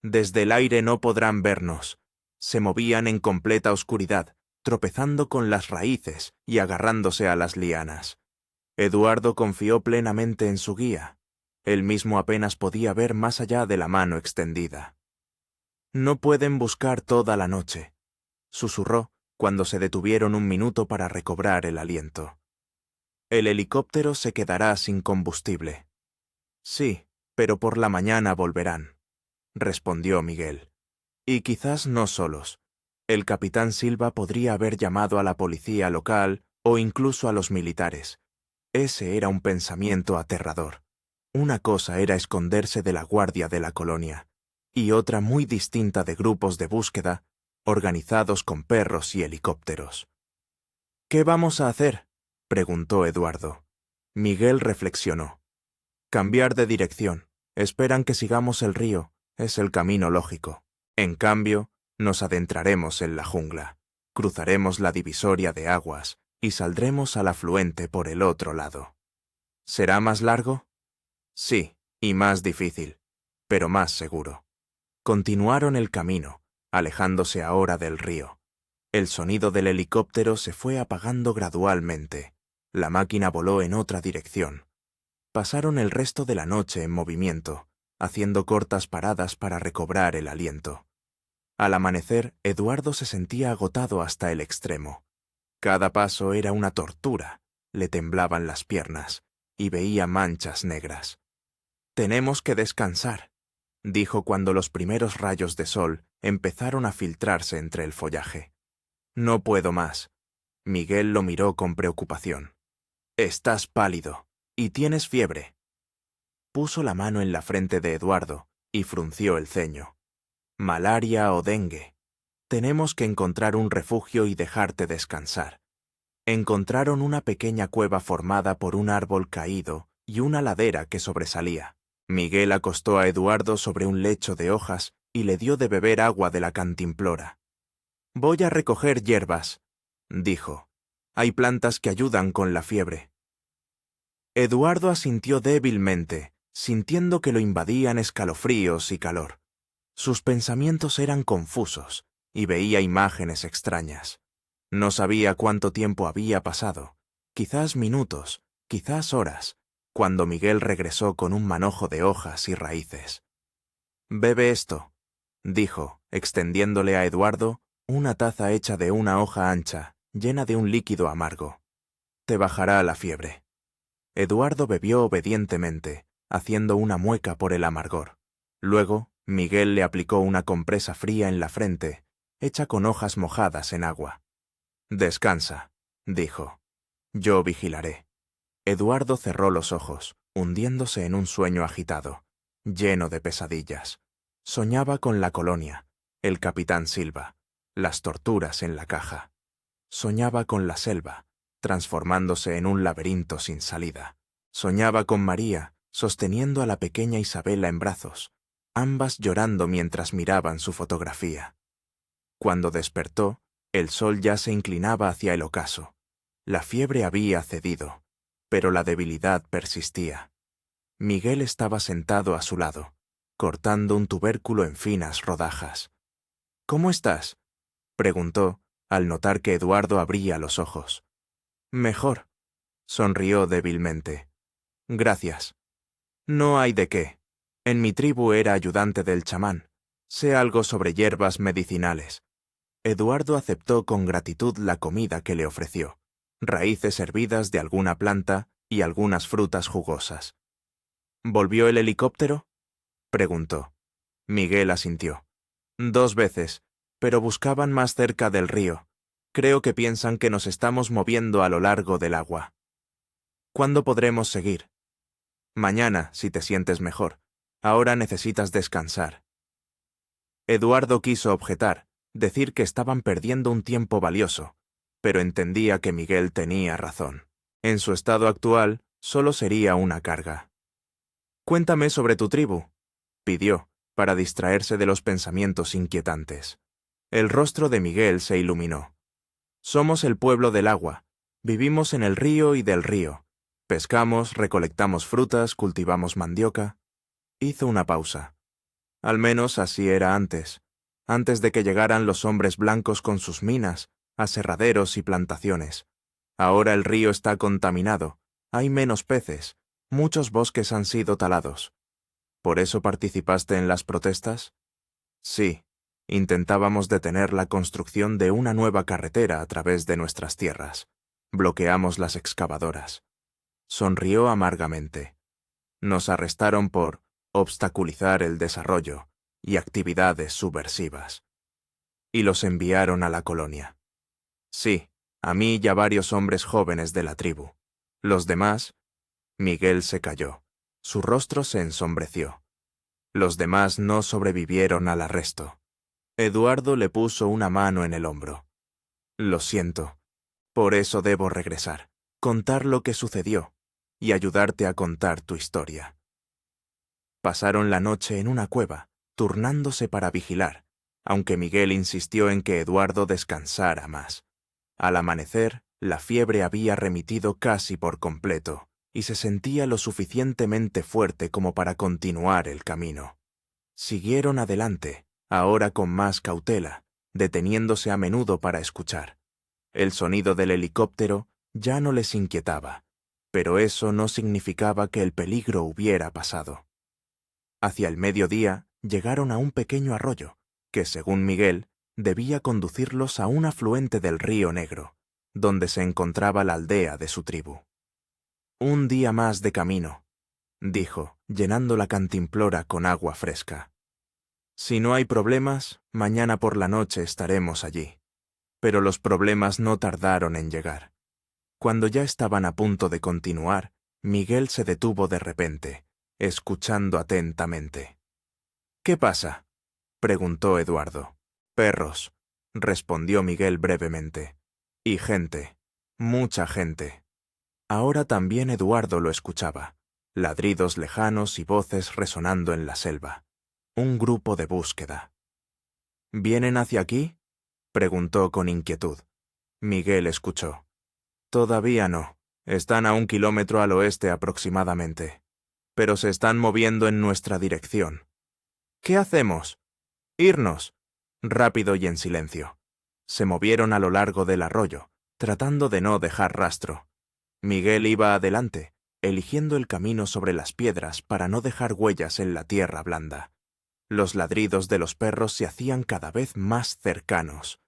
«Desde el aire no podrán vernos». Se movían en completa oscuridad, tropezando con las raíces y agarrándose a las lianas. Eduardo confió plenamente en su guía. Él mismo apenas podía ver más allá de la mano extendida. «No pueden buscar toda la noche», susurró cuando se detuvieron un minuto para recobrar el aliento. «El helicóptero se quedará sin combustible». «Sí, pero por la mañana volverán», respondió Miguel. «Y quizás no solos. El capitán Silva podría haber llamado a la policía local o incluso a los militares. Ese era un pensamiento aterrador. Una cosa era esconderse de la guardia de la colonia, y otra muy distinta de grupos de búsqueda, organizados con perros y helicópteros. «¿Qué vamos a hacer?», preguntó Eduardo. Miguel reflexionó. «Cambiar de dirección. Esperan que sigamos el río. Es el camino lógico. En cambio, nos adentraremos en la jungla. Cruzaremos la divisoria de aguas y saldremos al afluente por el otro lado». «¿Será más largo?». «Sí, y más difícil, pero más seguro». Continuaron el camino, alejándose ahora del río. El sonido del helicóptero se fue apagando gradualmente. La máquina voló en otra dirección. Pasaron el resto de la noche en movimiento, haciendo cortas paradas para recobrar el aliento. Al amanecer, Eduardo se sentía agotado hasta el extremo. Cada paso era una tortura, le temblaban las piernas, y veía manchas negras. «Tenemos que descansar», dijo cuando los primeros rayos de sol empezaron a filtrarse entre el follaje. «No puedo más». Miguel lo miró con preocupación. «Estás pálido, y tienes fiebre». puso la mano en la frente de Eduardo y frunció el ceño. Malaria o dengue. Tenemos que encontrar un refugio y dejarte descansar. Encontraron una pequeña cueva formada por un árbol caído y una ladera que sobresalía. Miguel acostó a Eduardo sobre un lecho de hojas y le dio de beber agua de la cantimplora. «Voy a recoger hierbas», dijo. «Hay plantas que ayudan con la fiebre». Eduardo asintió débilmente, sintiendo que lo invadían escalofríos y calor. Sus pensamientos eran confusos y veía imágenes extrañas. No sabía cuánto tiempo había pasado, quizás minutos, quizás horas, cuando Miguel regresó con un manojo de hojas y raíces. «Bebe esto», dijo, extendiéndole a Eduardo una taza hecha de una hoja ancha, llena de un líquido amargo. «Te bajará la fiebre». Eduardo bebió obedientemente, haciendo una mueca por el amargor. Luego, Miguel le aplicó una compresa fría en la frente, hecha con hojas mojadas en agua. «Descansa», dijo. «Yo vigilaré». Eduardo cerró los ojos, hundiéndose en un sueño agitado, lleno de pesadillas. Soñaba con la colonia, el capitán Silva, las torturas en la caja. Soñaba con la selva, transformándose en un laberinto sin salida. Soñaba con María, sosteniendo a la pequeña Isabela en brazos, ambas llorando mientras miraban su fotografía. Cuando despertó, el sol ya se inclinaba hacia el ocaso. La fiebre había cedido, pero la debilidad persistía. Miguel estaba sentado a su lado, cortando un tubérculo en finas rodajas. «¿Cómo estás?», preguntó, al notar que Eduardo abría los ojos. «Mejor», sonrió débilmente. «Gracias». «No hay de qué. En mi tribu era ayudante del chamán. Sé algo sobre hierbas medicinales». Eduardo aceptó con gratitud la comida que le ofreció, raíces hervidas de alguna planta y algunas frutas jugosas. «¿Volvió el helicóptero?», preguntó. Miguel asintió. «2 veces, pero buscaban más cerca del río. Creo que piensan que nos estamos moviendo a lo largo del agua». «¿Cuándo podremos seguir?» «Mañana, si te sientes mejor. Ahora necesitas descansar». Eduardo quiso objetar, decir que estaban perdiendo un tiempo valioso, pero entendía que Miguel tenía razón. En su estado actual, solo sería una carga. «Cuéntame sobre tu tribu», pidió, para distraerse de los pensamientos inquietantes. El rostro de Miguel se iluminó. «Somos el pueblo del agua. Vivimos en el río y del río. Pescamos, recolectamos frutas, cultivamos mandioca». Hizo una pausa. «Al menos así era antes de que llegaran los hombres blancos con sus minas, aserraderos y plantaciones. Ahora el río está contaminado, hay menos peces, muchos bosques han sido talados». «¿Por eso participaste en las protestas?» «Sí, intentábamos detener la construcción de una nueva carretera a través de nuestras tierras. Bloqueamos las excavadoras». Sonrió amargamente. «Nos arrestaron por obstaculizar el desarrollo y actividades subversivas. Y los enviaron a la colonia. Sí, a mí y a varios hombres jóvenes de la tribu. Los demás...» Miguel se calló. Su rostro se ensombreció. «Los demás no sobrevivieron al arresto». Eduardo le puso una mano en el hombro. «Lo siento. Por eso debo regresar, contar lo que sucedió y ayudarte a contar tu historia». Pasaron la noche en una cueva, turnándose para vigilar, aunque Miguel insistió en que Eduardo descansara más. Al amanecer, la fiebre había remitido casi por completo, y se sentía lo suficientemente fuerte como para continuar el camino. Siguieron adelante, ahora con más cautela, deteniéndose a menudo para escuchar. El sonido del helicóptero ya no les inquietaba, pero eso no significaba que el peligro hubiera pasado. Hacia el mediodía llegaron a un pequeño arroyo, que, según Miguel, debía conducirlos a un afluente del río Negro, donde se encontraba la aldea de su tribu. «Un día más de camino», dijo, llenando la cantimplora con agua fresca. «Si no hay problemas, mañana por la noche estaremos allí». Pero los problemas no tardaron en llegar. Cuando ya estaban a punto de continuar, Miguel se detuvo de repente, escuchando atentamente. —¿Qué pasa? —preguntó Eduardo. —Perros —respondió Miguel brevemente—. Y gente. Mucha gente. Ahora también Eduardo lo escuchaba. Ladridos lejanos y voces resonando en la selva. Un grupo de búsqueda. —¿Vienen hacia aquí? —preguntó con inquietud. Miguel escuchó. —Todavía no. Están a 1 kilómetro al oeste aproximadamente. Pero se están moviendo en nuestra dirección. —¿Qué hacemos? —Irnos. Rápido y en silencio. Se movieron a lo largo del arroyo, tratando de no dejar rastro. Miguel iba adelante, eligiendo el camino sobre las piedras para no dejar huellas en la tierra blanda. Los ladridos de los perros se hacían cada vez más cercanos.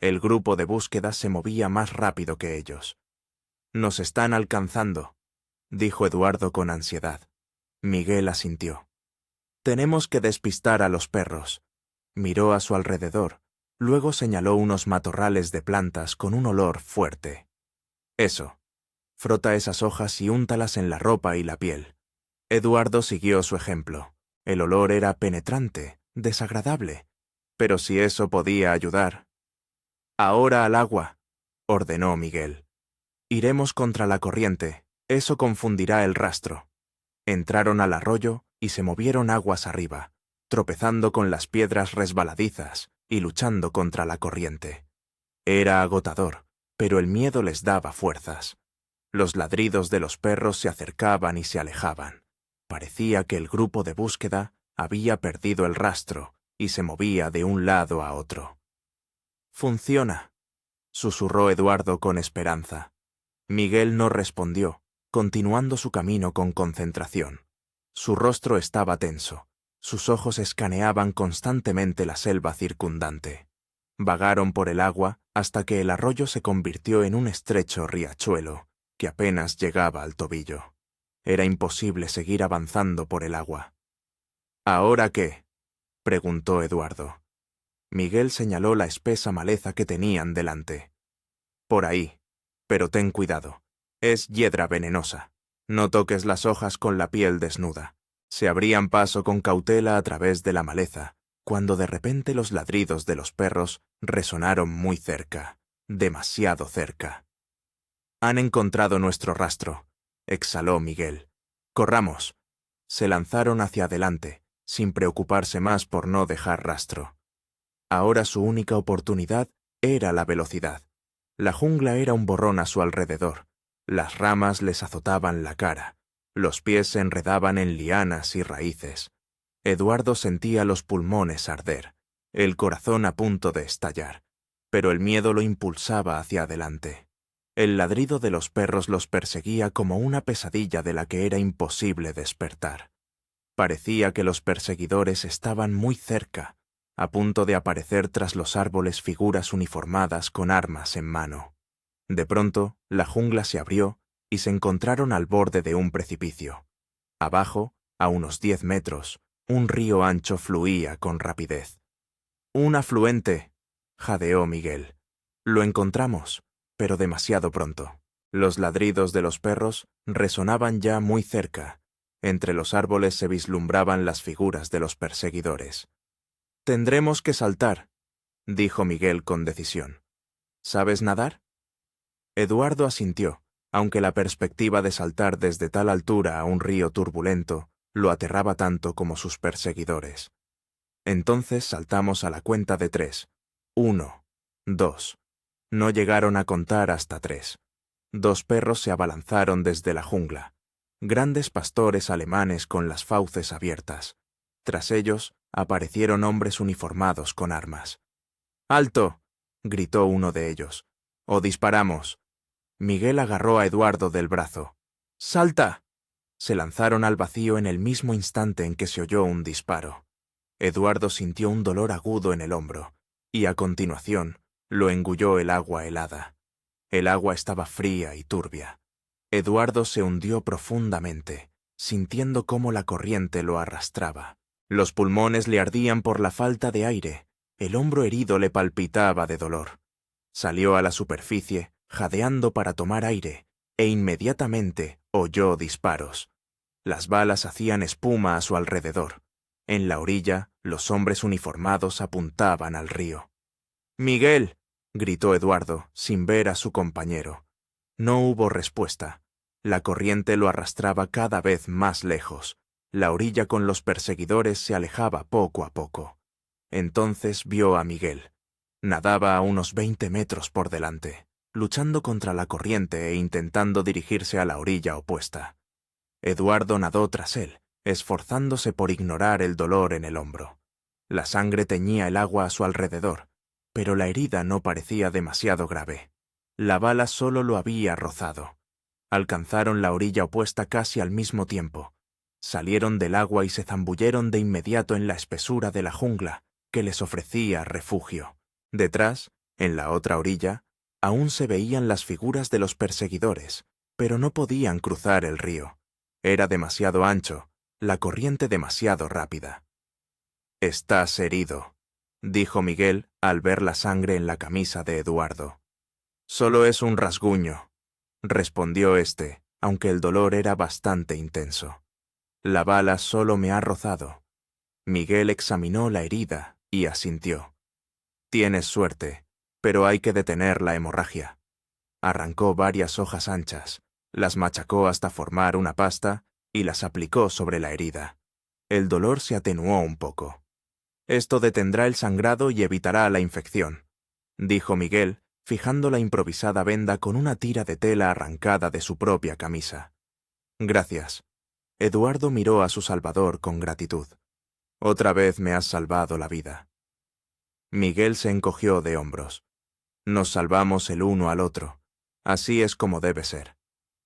El grupo de búsqueda se movía más rápido que ellos. —Nos están alcanzando —dijo Eduardo con ansiedad. Miguel asintió. —Tenemos que despistar a los perros. Miró a su alrededor, luego señaló unos matorrales de plantas con un olor fuerte. —Eso. Frota esas hojas y úntalas en la ropa y la piel. Eduardo siguió su ejemplo. El olor era penetrante, desagradable, pero si eso podía ayudar. —Ahora al agua —ordenó Miguel. Iremos contra la corriente, eso confundirá el rastro. Entraron al arroyo y se movieron aguas arriba, tropezando con las piedras resbaladizas y luchando contra la corriente. Era agotador, pero el miedo les daba fuerzas. Los ladridos de los perros se acercaban y se alejaban. Parecía que el grupo de búsqueda había perdido el rastro y se movía de un lado a otro. —Funciona —susurró Eduardo con esperanza. Miguel no respondió, continuando su camino con concentración. Su rostro estaba tenso. Sus ojos escaneaban constantemente la selva circundante. Vagaron por el agua hasta que el arroyo se convirtió en un estrecho riachuelo que apenas llegaba al tobillo. Era imposible seguir avanzando por el agua. —¿Ahora qué? —preguntó Eduardo. Miguel señaló la espesa maleza que tenían delante. —Por ahí. Pero ten cuidado. Es hiedra venenosa. No toques las hojas con la piel desnuda. Se abrían paso con cautela a través de la maleza, cuando de repente los ladridos de los perros resonaron muy cerca, demasiado cerca. —Han encontrado nuestro rastro —exhaló Miguel. —Corramos. Se lanzaron hacia adelante, sin preocuparse más por no dejar rastro. Ahora su única oportunidad era la velocidad. La jungla era un borrón a su alrededor. Las ramas les azotaban la cara. Los pies se enredaban en lianas y raíces. Eduardo sentía los pulmones arder, el corazón a punto de estallar, pero el miedo lo impulsaba hacia adelante. El ladrido de los perros los perseguía como una pesadilla de la que era imposible despertar. Parecía que los perseguidores estaban muy cerca, a punto de aparecer tras los árboles figuras uniformadas con armas en mano. De pronto, la jungla se abrió y se encontraron al borde de un precipicio. Abajo, a unos 10 metros, un río ancho fluía con rapidez. —Un afluente —jadeó Miguel. Lo encontramos, pero demasiado pronto. Los ladridos de los perros resonaban ya muy cerca. Entre los árboles se vislumbraban las figuras de los perseguidores. —Tendremos que saltar —dijo Miguel con decisión. —¿Sabes nadar? Eduardo asintió, aunque la perspectiva de saltar desde tal altura a un río turbulento lo aterraba tanto como sus perseguidores. Entonces saltamos a la cuenta de 3. 1, 2. No llegaron a contar hasta 3. 2 perros se abalanzaron desde la jungla, grandes pastores alemanes con las fauces abiertas. Tras ellos aparecieron hombres uniformados con armas. —¡Alto! —gritó uno de ellos. —¡O disparamos! Miguel agarró a Eduardo del brazo. —¡Salta! Se lanzaron al vacío en el mismo instante en que se oyó un disparo. Eduardo sintió un dolor agudo en el hombro, y a continuación lo engulló el agua helada. El agua estaba fría y turbia. Eduardo se hundió profundamente, sintiendo cómo la corriente lo arrastraba. Los pulmones le ardían por la falta de aire, el hombro herido le palpitaba de dolor. Salió a la superficie, jadeando para tomar aire, e inmediatamente oyó disparos. Las balas hacían espuma a su alrededor. En la orilla, los hombres uniformados apuntaban al río. «¡Miguel!», gritó Eduardo, sin ver a su compañero. No hubo respuesta. La corriente lo arrastraba cada vez más lejos. La orilla con los perseguidores se alejaba poco a poco. Entonces vio a Miguel. Nadaba a unos 20 metros por delante, luchando contra la corriente e intentando dirigirse a la orilla opuesta. Eduardo nadó tras él, esforzándose por ignorar el dolor en el hombro. La sangre teñía el agua a su alrededor, pero la herida no parecía demasiado grave. La bala solo lo había rozado. Alcanzaron la orilla opuesta casi al mismo tiempo. Salieron del agua y se zambulleron de inmediato en la espesura de la jungla que les ofrecía refugio. Detrás, en la otra orilla, aún se veían las figuras de los perseguidores, pero no podían cruzar el río. Era demasiado ancho, la corriente demasiado rápida. «Estás herido», dijo Miguel al ver la sangre en la camisa de Eduardo. «Solo es un rasguño», respondió éste, aunque el dolor era bastante intenso. «La bala solo me ha rozado». Miguel examinó la herida y asintió. «Tienes suerte, pero hay que detener la hemorragia». Arrancó varias hojas anchas, las machacó hasta formar una pasta y las aplicó sobre la herida. El dolor se atenuó un poco. «Esto detendrá el sangrado y evitará la infección», dijo Miguel, fijando la improvisada venda con una tira de tela arrancada de su propia camisa. «Gracias». Eduardo miró a su salvador con gratitud. «Otra vez me has salvado la vida». Miguel se encogió de hombros. «Nos salvamos el uno al otro. Así es como debe ser».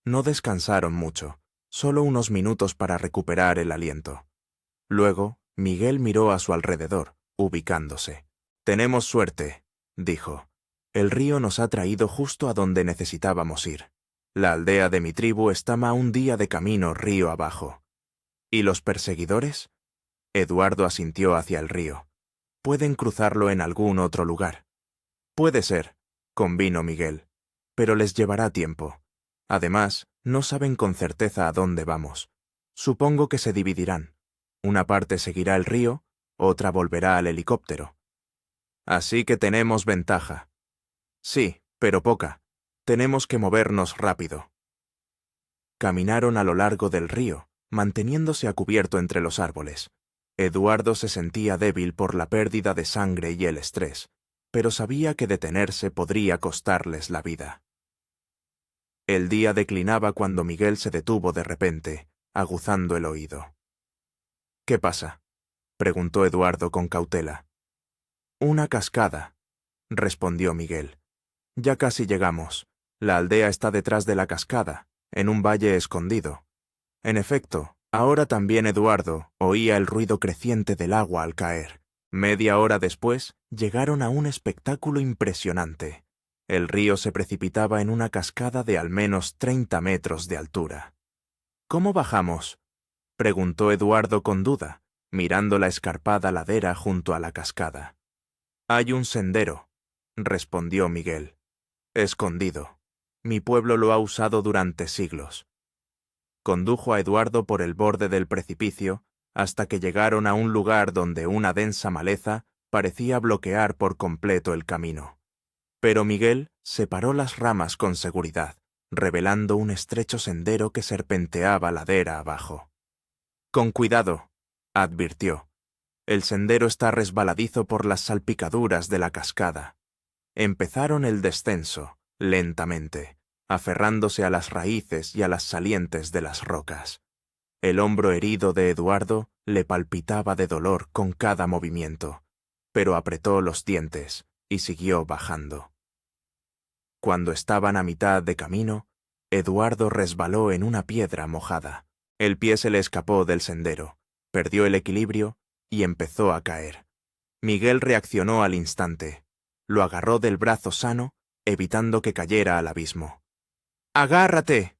No descansaron mucho, solo unos minutos para recuperar el aliento. Luego, Miguel miró a su alrededor, ubicándose. «Tenemos suerte», dijo. «El río nos ha traído justo a donde necesitábamos ir. La aldea de mi tribu está a un día de camino río abajo». «¿Y los perseguidores?». Eduardo asintió hacia el río. «Pueden cruzarlo en algún otro lugar». «Puede ser», convino Miguel, «pero les llevará tiempo. Además, no saben con certeza a dónde vamos. Supongo que se dividirán. Una parte seguirá el río, otra volverá al helicóptero». «Así que tenemos ventaja». «Sí, pero poca. Tenemos que movernos rápido». Caminaron a lo largo del río, manteniéndose a cubierto entre los árboles. Eduardo se sentía débil por la pérdida de sangre y el estrés, pero sabía que detenerse podría costarles la vida. El día declinaba cuando Miguel se detuvo de repente, aguzando el oído. «¿Qué pasa?», preguntó Eduardo con cautela. «Una cascada», respondió Miguel. «Ya casi llegamos. La aldea está detrás de la cascada, en un valle escondido». En efecto, ahora también Eduardo oía el ruido creciente del agua al caer. Media hora después, llegaron a un espectáculo impresionante. El río se precipitaba en una cascada de al menos 30 metros de altura. «¿Cómo bajamos?», preguntó Eduardo con duda, mirando la escarpada ladera junto a la cascada. «Hay un sendero», respondió Miguel. «Escondido. Mi pueblo lo ha usado durante siglos». Condujo a Eduardo por el borde del precipicio hasta que llegaron a un lugar donde una densa maleza parecía bloquear por completo el camino. Pero Miguel separó las ramas con seguridad, revelando un estrecho sendero que serpenteaba ladera abajo. «Con cuidado», advirtió. «El sendero está resbaladizo por las salpicaduras de la cascada». Empezaron el descenso, lentamente, aferrándose a las raíces y a las salientes de las rocas. El hombro herido de Eduardo le palpitaba de dolor con cada movimiento, pero apretó los dientes y siguió bajando. Cuando estaban a mitad de camino, Eduardo resbaló en una piedra mojada. El pie se le escapó del sendero, perdió el equilibrio y empezó a caer. Miguel reaccionó al instante. Lo agarró del brazo sano, evitando que cayera al abismo. «¡Agárrate!»,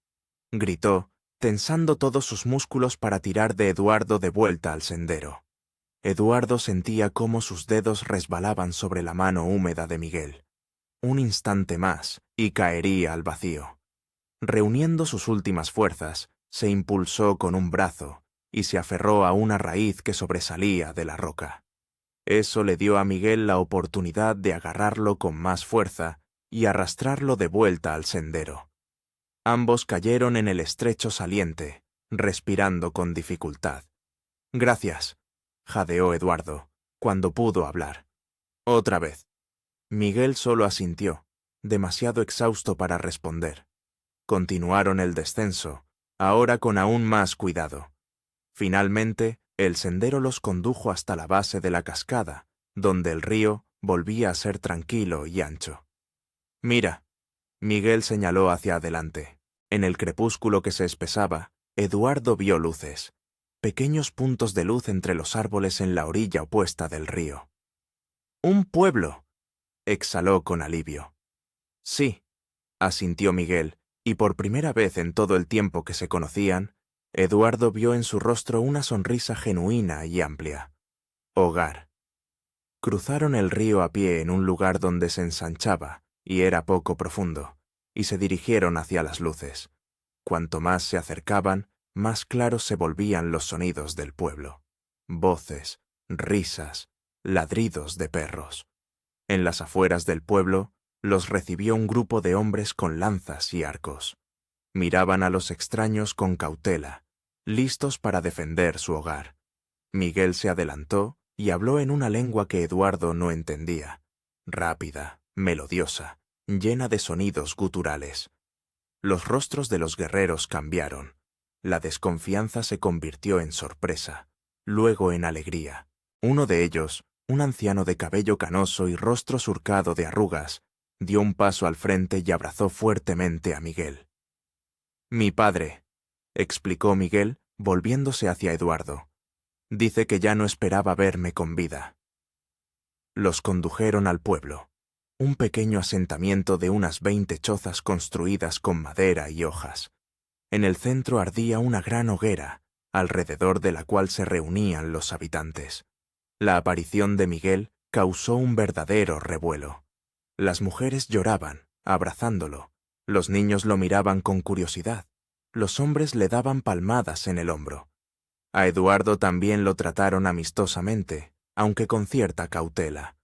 gritó, tensando todos sus músculos para tirar de Eduardo de vuelta al sendero. Eduardo sentía cómo sus dedos resbalaban sobre la mano húmeda de Miguel. Un instante más y caería al vacío. Reuniendo sus últimas fuerzas, se impulsó con un brazo y se aferró a una raíz que sobresalía de la roca. Eso le dio a Miguel la oportunidad de agarrarlo con más fuerza y arrastrarlo de vuelta al sendero. Ambos cayeron en el estrecho saliente, respirando con dificultad. «Gracias», jadeó Eduardo, cuando pudo hablar. «Otra vez». Miguel solo asintió, demasiado exhausto para responder. Continuaron el descenso, ahora con aún más cuidado. Finalmente, el sendero los condujo hasta la base de la cascada, donde el río volvía a ser tranquilo y ancho. «Mira», Miguel señaló hacia adelante. En el crepúsculo que se espesaba, Eduardo vio luces, pequeños puntos de luz entre los árboles en la orilla opuesta del río. «¡Un pueblo!», exhaló con alivio. «Sí», asintió Miguel, y por primera vez en todo el tiempo que se conocían, Eduardo vio en su rostro una sonrisa genuina y amplia. Hogar. Cruzaron el río a pie en un lugar donde se ensanchaba y era poco profundo, y se dirigieron hacia las luces. Cuanto más se acercaban, más claros se volvían los sonidos del pueblo. Voces, risas, ladridos de perros. En las afueras del pueblo, los recibió un grupo de hombres con lanzas y arcos. Miraban a los extraños con cautela, listos para defender su hogar. Miguel se adelantó y habló en una lengua que Eduardo no entendía, rápida, melodiosa, llena de sonidos guturales. Los rostros de los guerreros cambiaron. La desconfianza se convirtió en sorpresa, luego en alegría. Uno de ellos, un anciano de cabello canoso y rostro surcado de arrugas, dio un paso al frente y abrazó fuertemente a Miguel. «Mi padre», explicó Miguel, volviéndose hacia Eduardo. «Dice que ya no esperaba verme con vida». Los condujeron al pueblo, un pequeño asentamiento de unas 20 chozas construidas con madera y hojas. En el centro ardía una gran hoguera, alrededor de la cual se reunían los habitantes. La aparición de Miguel causó un verdadero revuelo. Las mujeres lloraban, abrazándolo. Los niños lo miraban con curiosidad. Los hombres le daban palmadas en el hombro. A Eduardo también lo trataron amistosamente, aunque con cierta cautela.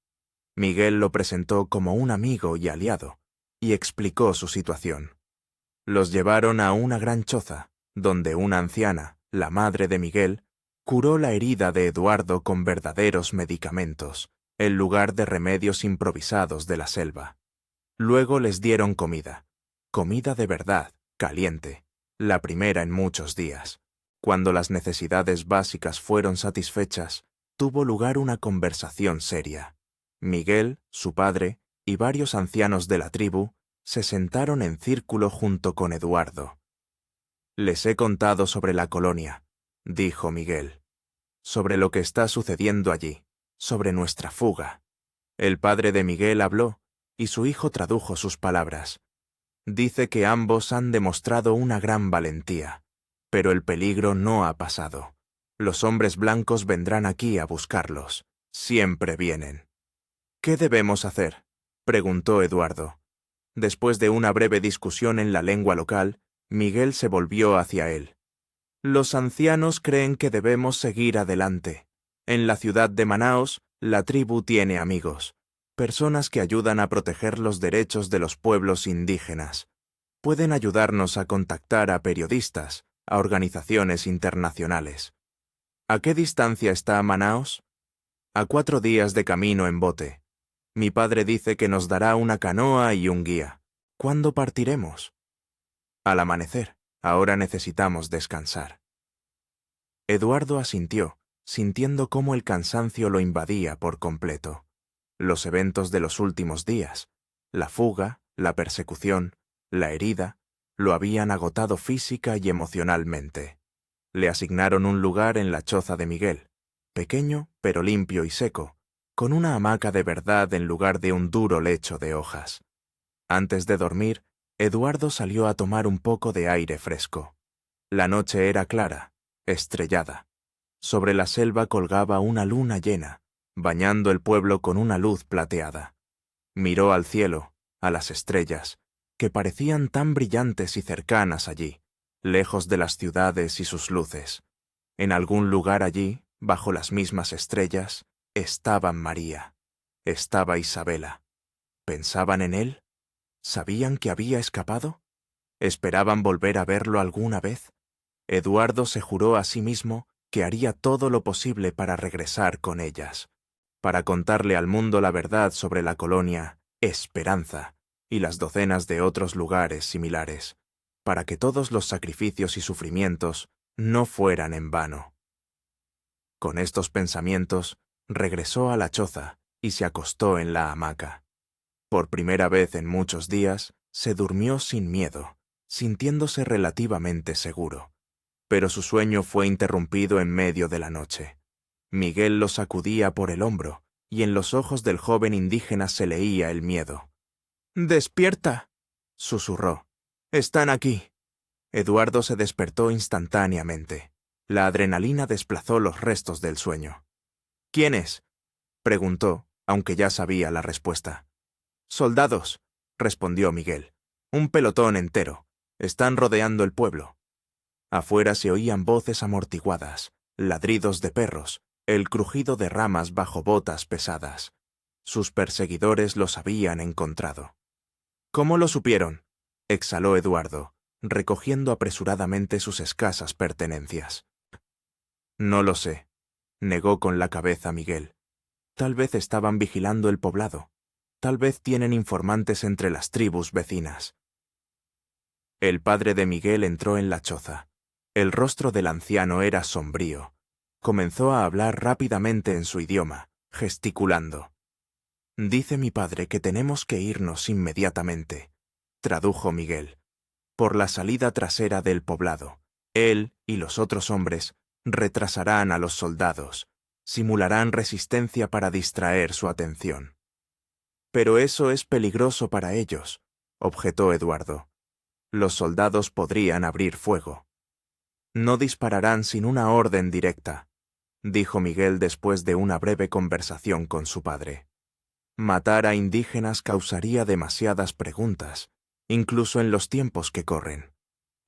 Miguel lo presentó como un amigo y aliado, y explicó su situación. Los llevaron a una gran choza, donde una anciana, la madre de Miguel, curó la herida de Eduardo con verdaderos medicamentos, en lugar de remedios improvisados de la selva. Luego les dieron comida de verdad, caliente, la primera en muchos días. Cuando las necesidades básicas fueron satisfechas, tuvo lugar una conversación seria. Miguel, su padre, y varios ancianos de la tribu se sentaron en círculo junto con Eduardo. «Les he contado sobre la colonia», dijo Miguel, «sobre lo que está sucediendo allí, sobre nuestra fuga». El padre de Miguel habló, y su hijo tradujo sus palabras. Dice que ambos han demostrado una gran valentía, pero el peligro no ha pasado. Los hombres blancos vendrán aquí a buscarlos. Siempre vienen. «¿Qué debemos hacer?», preguntó Eduardo. Después de una breve discusión en la lengua local, Miguel se volvió hacia él. «Los ancianos creen que debemos seguir adelante. En la ciudad de Manaos, la tribu tiene amigos, personas que ayudan a proteger los derechos de los pueblos indígenas. Pueden ayudarnos a contactar a periodistas, a organizaciones internacionales». «¿A qué distancia está Manaos?». «A 4 días de camino en bote. Mi padre dice que nos dará una canoa y un guía. ¿Cuándo partiremos?». «Al amanecer. Ahora necesitamos descansar». Eduardo asintió, sintiendo cómo el cansancio lo invadía por completo. Los eventos de los últimos días, la fuga, la persecución, la herida, lo habían agotado física y emocionalmente. Le asignaron un lugar en la choza de Miguel, pequeño pero limpio y seco, con una hamaca de verdad en lugar de un duro lecho de hojas. Antes de dormir, Eduardo salió a tomar un poco de aire fresco. La noche era clara, estrellada. Sobre la selva colgaba una luna llena, bañando el pueblo con una luz plateada. Miró al cielo, a las estrellas, que parecían tan brillantes y cercanas allí, lejos de las ciudades y sus luces. En algún lugar allí, bajo las mismas estrellas, estaban María, estaba Isabela. ¿Pensaban en él? ¿Sabían que había escapado? ¿Esperaban volver a verlo alguna vez? Eduardo se juró a sí mismo que haría todo lo posible para regresar con ellas, para contarle al mundo la verdad sobre la colonia Esperanza y las docenas de otros lugares similares, para que todos los sacrificios y sufrimientos no fueran en vano. Con estos pensamientos, regresó a la choza y se acostó en la hamaca. Por primera vez en muchos días, se durmió sin miedo, sintiéndose relativamente seguro. Pero su sueño fue interrumpido en medio de la noche. Miguel lo sacudía por el hombro, y en los ojos del joven indígena se leía el miedo. «¡Despierta!», susurró. «Están aquí». Eduardo se despertó instantáneamente. La adrenalina desplazó los restos del sueño. «¿Quiénes?», preguntó, aunque ya sabía la respuesta. «Soldados», respondió Miguel. «Un pelotón entero. Están rodeando el pueblo». Afuera se oían voces amortiguadas, ladridos de perros, el crujido de ramas bajo botas pesadas. Sus perseguidores los habían encontrado. «¿Cómo lo supieron?», exhaló Eduardo, recogiendo apresuradamente sus escasas pertenencias. «No lo sé», negó con la cabeza Miguel. «Tal vez estaban vigilando el poblado. Tal vez tienen informantes entre las tribus vecinas». El padre de Miguel entró en la choza. El rostro del anciano era sombrío. Comenzó a hablar rápidamente en su idioma, gesticulando. «Dice mi padre que tenemos que irnos inmediatamente», tradujo Miguel. «Por la salida trasera del poblado. Él y los otros hombres retrasarán a los soldados, simularán resistencia para distraer su atención». «Pero eso es peligroso para ellos», objetó Eduardo. «Los soldados podrían abrir fuego». «No dispararán sin una orden directa», dijo Miguel después de una breve conversación con su padre. «Matar a indígenas causaría demasiadas preguntas, incluso en los tiempos que corren.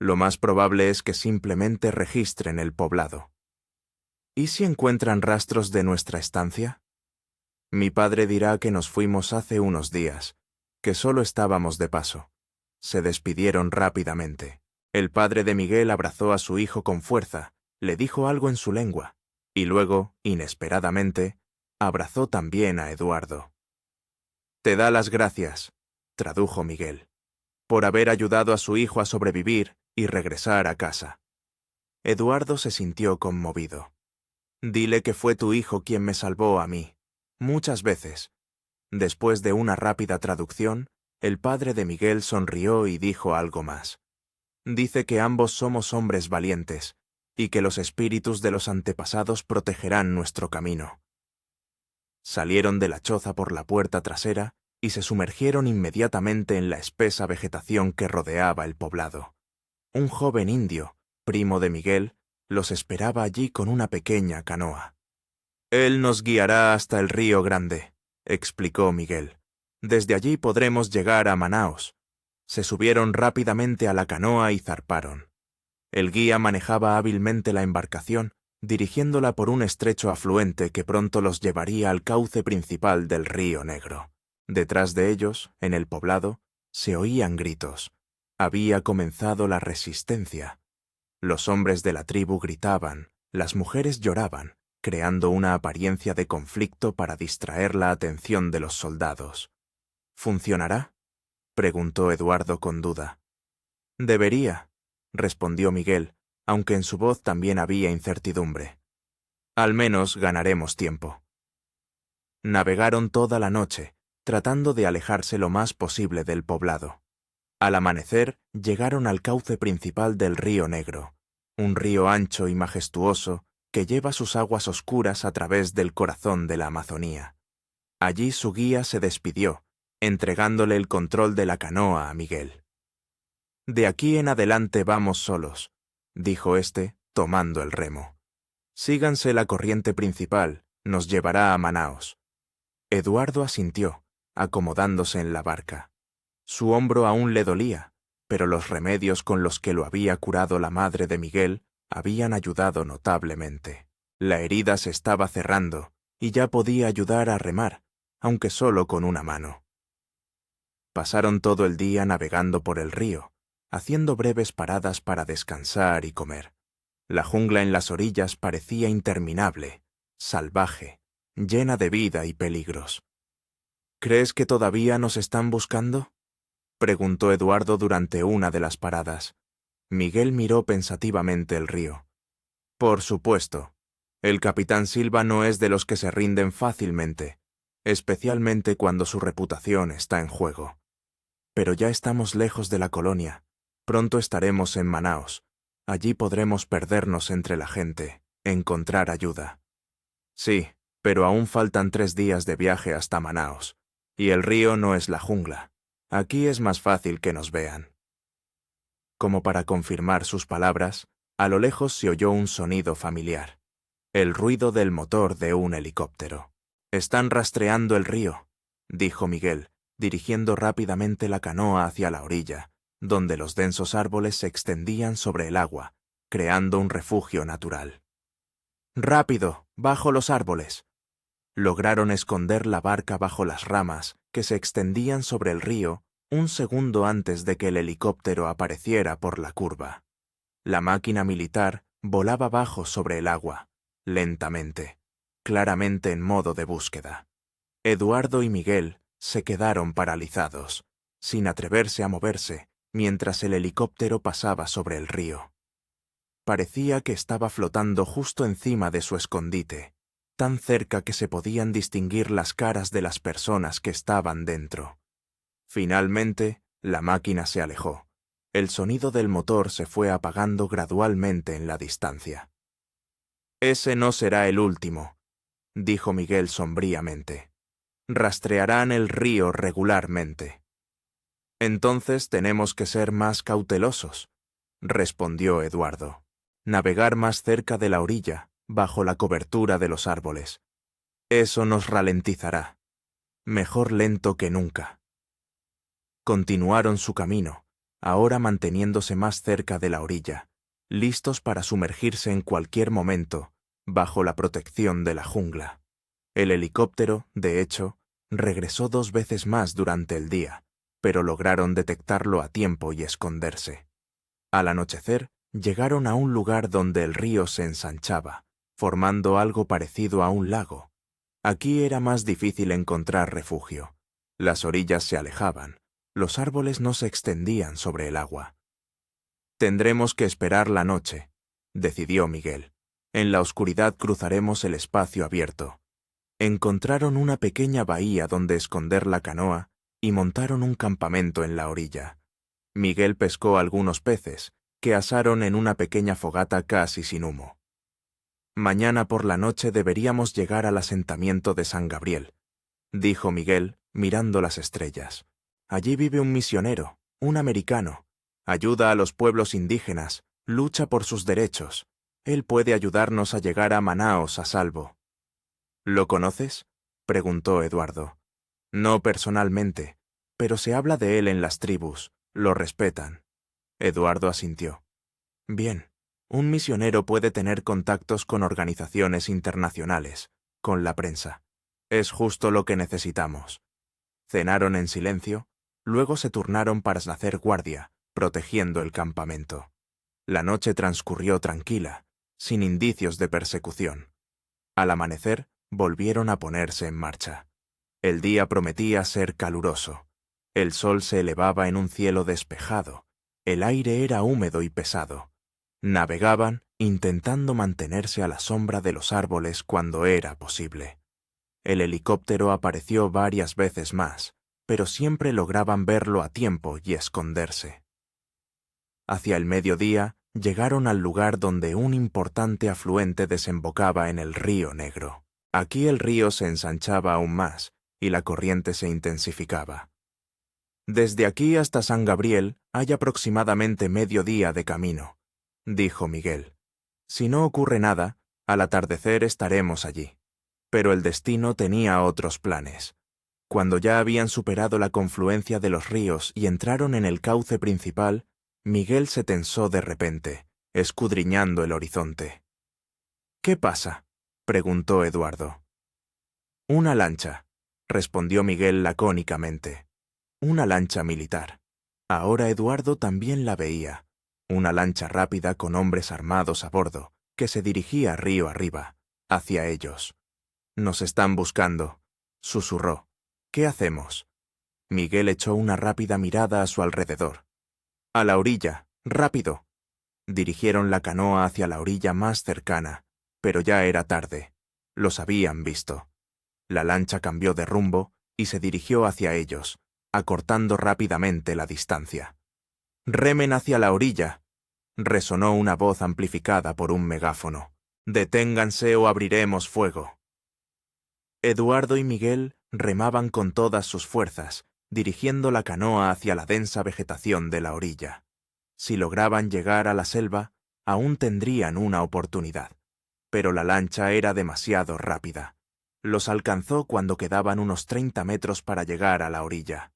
Lo más probable es que simplemente registren el poblado». «¿Y si encuentran rastros de nuestra estancia?». «Mi padre dirá que nos fuimos hace unos días, que solo estábamos de paso». Se despidieron rápidamente. El padre de Miguel abrazó a su hijo con fuerza, le dijo algo en su lengua, y luego, inesperadamente, abrazó también a Eduardo. «Te da las gracias», tradujo Miguel, «por haber ayudado a su hijo a sobrevivir y regresar a casa». Eduardo se sintió conmovido. «Dile que fue tu hijo quien me salvó a mí, muchas veces». Después de una rápida traducción, el padre de Miguel sonrió y dijo algo más. «Dice que ambos somos hombres valientes, y que los espíritus de los antepasados protegerán nuestro camino». Salieron de la choza por la puerta trasera y se sumergieron inmediatamente en la espesa vegetación que rodeaba el poblado. Un joven indio, primo de Miguel, los esperaba allí con una pequeña canoa. «Él nos guiará hasta el río Grande», explicó Miguel. «Desde allí podremos llegar a Manaos». Se subieron rápidamente a la canoa y zarparon. El guía manejaba hábilmente la embarcación, dirigiéndola por un estrecho afluente que pronto los llevaría al cauce principal del río Negro. Detrás de ellos, en el poblado, se oían gritos. Había comenzado la resistencia. Los hombres de la tribu gritaban, las mujeres lloraban, creando una apariencia de conflicto para distraer la atención de los soldados. «¿Funcionará?», preguntó Eduardo con duda. «Debería», respondió Miguel, aunque en su voz también había incertidumbre. «Al menos ganaremos tiempo». Navegaron toda la noche, tratando de alejarse lo más posible del poblado. Al amanecer llegaron al cauce principal del río Negro, un río ancho y majestuoso que lleva sus aguas oscuras a través del corazón de la Amazonía. Allí su guía se despidió, entregándole el control de la canoa a Miguel. «De aquí en adelante vamos solos», dijo éste, tomando el remo. «Síganse la corriente principal, nos llevará a Manaos». Eduardo asintió, acomodándose en la barca. Su hombro aún le dolía, pero los remedios con los que lo había curado la madre de Miguel habían ayudado notablemente. La herida se estaba cerrando y ya podía ayudar a remar, aunque solo con una mano. Pasaron todo el día navegando por el río, haciendo breves paradas para descansar y comer. La jungla en las orillas parecía interminable, salvaje, llena de vida y peligros. ¿Crees que todavía nos están buscando?, preguntó Eduardo durante una de las paradas. Miguel miró pensativamente el río. Por supuesto. El capitán Silva no es de los que se rinden fácilmente, especialmente cuando su reputación está en juego. Pero ya estamos lejos de la colonia. Pronto estaremos en Manaos. Allí podremos perdernos entre la gente, encontrar ayuda. Sí, pero aún faltan 3 días de viaje hasta Manaos, y el río no es la jungla. Aquí es más fácil que nos vean. Como para confirmar sus palabras, a lo lejos se oyó un sonido familiar. El ruido del motor de un helicóptero. «Están rastreando el río», dijo Miguel, dirigiendo rápidamente la canoa hacia la orilla, donde los densos árboles se extendían sobre el agua, creando un refugio natural. «¡Rápido! ¡Bajo los árboles!». Lograron esconder la barca bajo las ramas que se extendían sobre el río un segundo antes de que el helicóptero apareciera por la curva. La máquina militar volaba bajo sobre el agua, lentamente, claramente en modo de búsqueda. Eduardo y Miguel se quedaron paralizados, sin atreverse a moverse, mientras el helicóptero pasaba sobre el río. Parecía que estaba flotando justo encima de su escondite, tan cerca que se podían distinguir las caras de las personas que estaban dentro. Finalmente, la máquina se alejó. El sonido del motor se fue apagando gradualmente en la distancia. «Ese no será el último», dijo Miguel sombríamente. «Rastrearán el río regularmente». «Entonces tenemos que ser más cautelosos», respondió Eduardo. «Navegar más cerca de la orilla, bajo la cobertura de los árboles. Eso nos ralentizará. Mejor lento que nunca». Continuaron su camino, ahora manteniéndose más cerca de la orilla, listos para sumergirse en cualquier momento, bajo la protección de la jungla. El helicóptero, de hecho, regresó 2 veces más durante el día, pero lograron detectarlo a tiempo y esconderse. Al anochecer, llegaron a un lugar donde el río se ensanchaba, formando algo parecido a un lago. Aquí era más difícil encontrar refugio. Las orillas se alejaban, los árboles no se extendían sobre el agua. «Tendremos que esperar la noche», decidió Miguel. «En la oscuridad cruzaremos el espacio abierto». Encontraron una pequeña bahía donde esconder la canoa y montaron un campamento en la orilla. Miguel pescó algunos peces, que asaron en una pequeña fogata casi sin humo. «Mañana por la noche deberíamos llegar al asentamiento de San Gabriel», dijo Miguel, mirando las estrellas. «Allí vive un misionero, un americano. Ayuda a los pueblos indígenas, lucha por sus derechos. Él puede ayudarnos a llegar a Manaos a salvo». «¿Lo conoces?», preguntó Eduardo. «No personalmente, pero se habla de él en las tribus, lo respetan». Eduardo asintió. «Bien, un misionero puede tener contactos con organizaciones internacionales, con la prensa. Es justo lo que necesitamos». Cenaron en silencio, luego se turnaron para hacer guardia, protegiendo el campamento. La noche transcurrió tranquila, sin indicios de persecución. Al amanecer, volvieron a ponerse en marcha. El día prometía ser caluroso. El sol se elevaba en un cielo despejado. El aire era húmedo y pesado. Navegaban, intentando mantenerse a la sombra de los árboles cuando era posible. El helicóptero apareció varias veces más, pero siempre lograban verlo a tiempo y esconderse. Hacia el mediodía, llegaron al lugar donde un importante afluente desembocaba en el río Negro. Aquí el río se ensanchaba aún más, y la corriente se intensificaba. «Desde aquí hasta San Gabriel hay aproximadamente medio día de camino», dijo Miguel. «Si no ocurre nada, al atardecer estaremos allí». Pero el destino tenía otros planes. Cuando ya habían superado la confluencia de los ríos y entraron en el cauce principal, Miguel se tensó de repente, escudriñando el horizonte. —¿Qué pasa? —preguntó Eduardo. —Una lancha —respondió Miguel lacónicamente—. Una lancha militar. Ahora Eduardo también la veía. Una lancha rápida con hombres armados a bordo, que se dirigía río arriba, hacia ellos. —Nos están buscando —susurró—. ¿Qué hacemos? Miguel echó una rápida mirada a su alrededor. —A la orilla, rápido. Dirigieron la canoa hacia la orilla más cercana, pero ya era tarde. Los habían visto. La lancha cambió de rumbo y se dirigió hacia ellos, acortando rápidamente la distancia. —¡Remen hacia la orilla! —resonó una voz amplificada por un megáfono. —¡Deténganse o abriremos fuego! Eduardo y Miguel remaban con todas sus fuerzas, dirigiendo la canoa hacia la densa vegetación de la orilla. Si lograban llegar a la selva, aún tendrían una oportunidad. Pero la lancha era demasiado rápida. Los alcanzó cuando quedaban unos 30 metros para llegar a la orilla.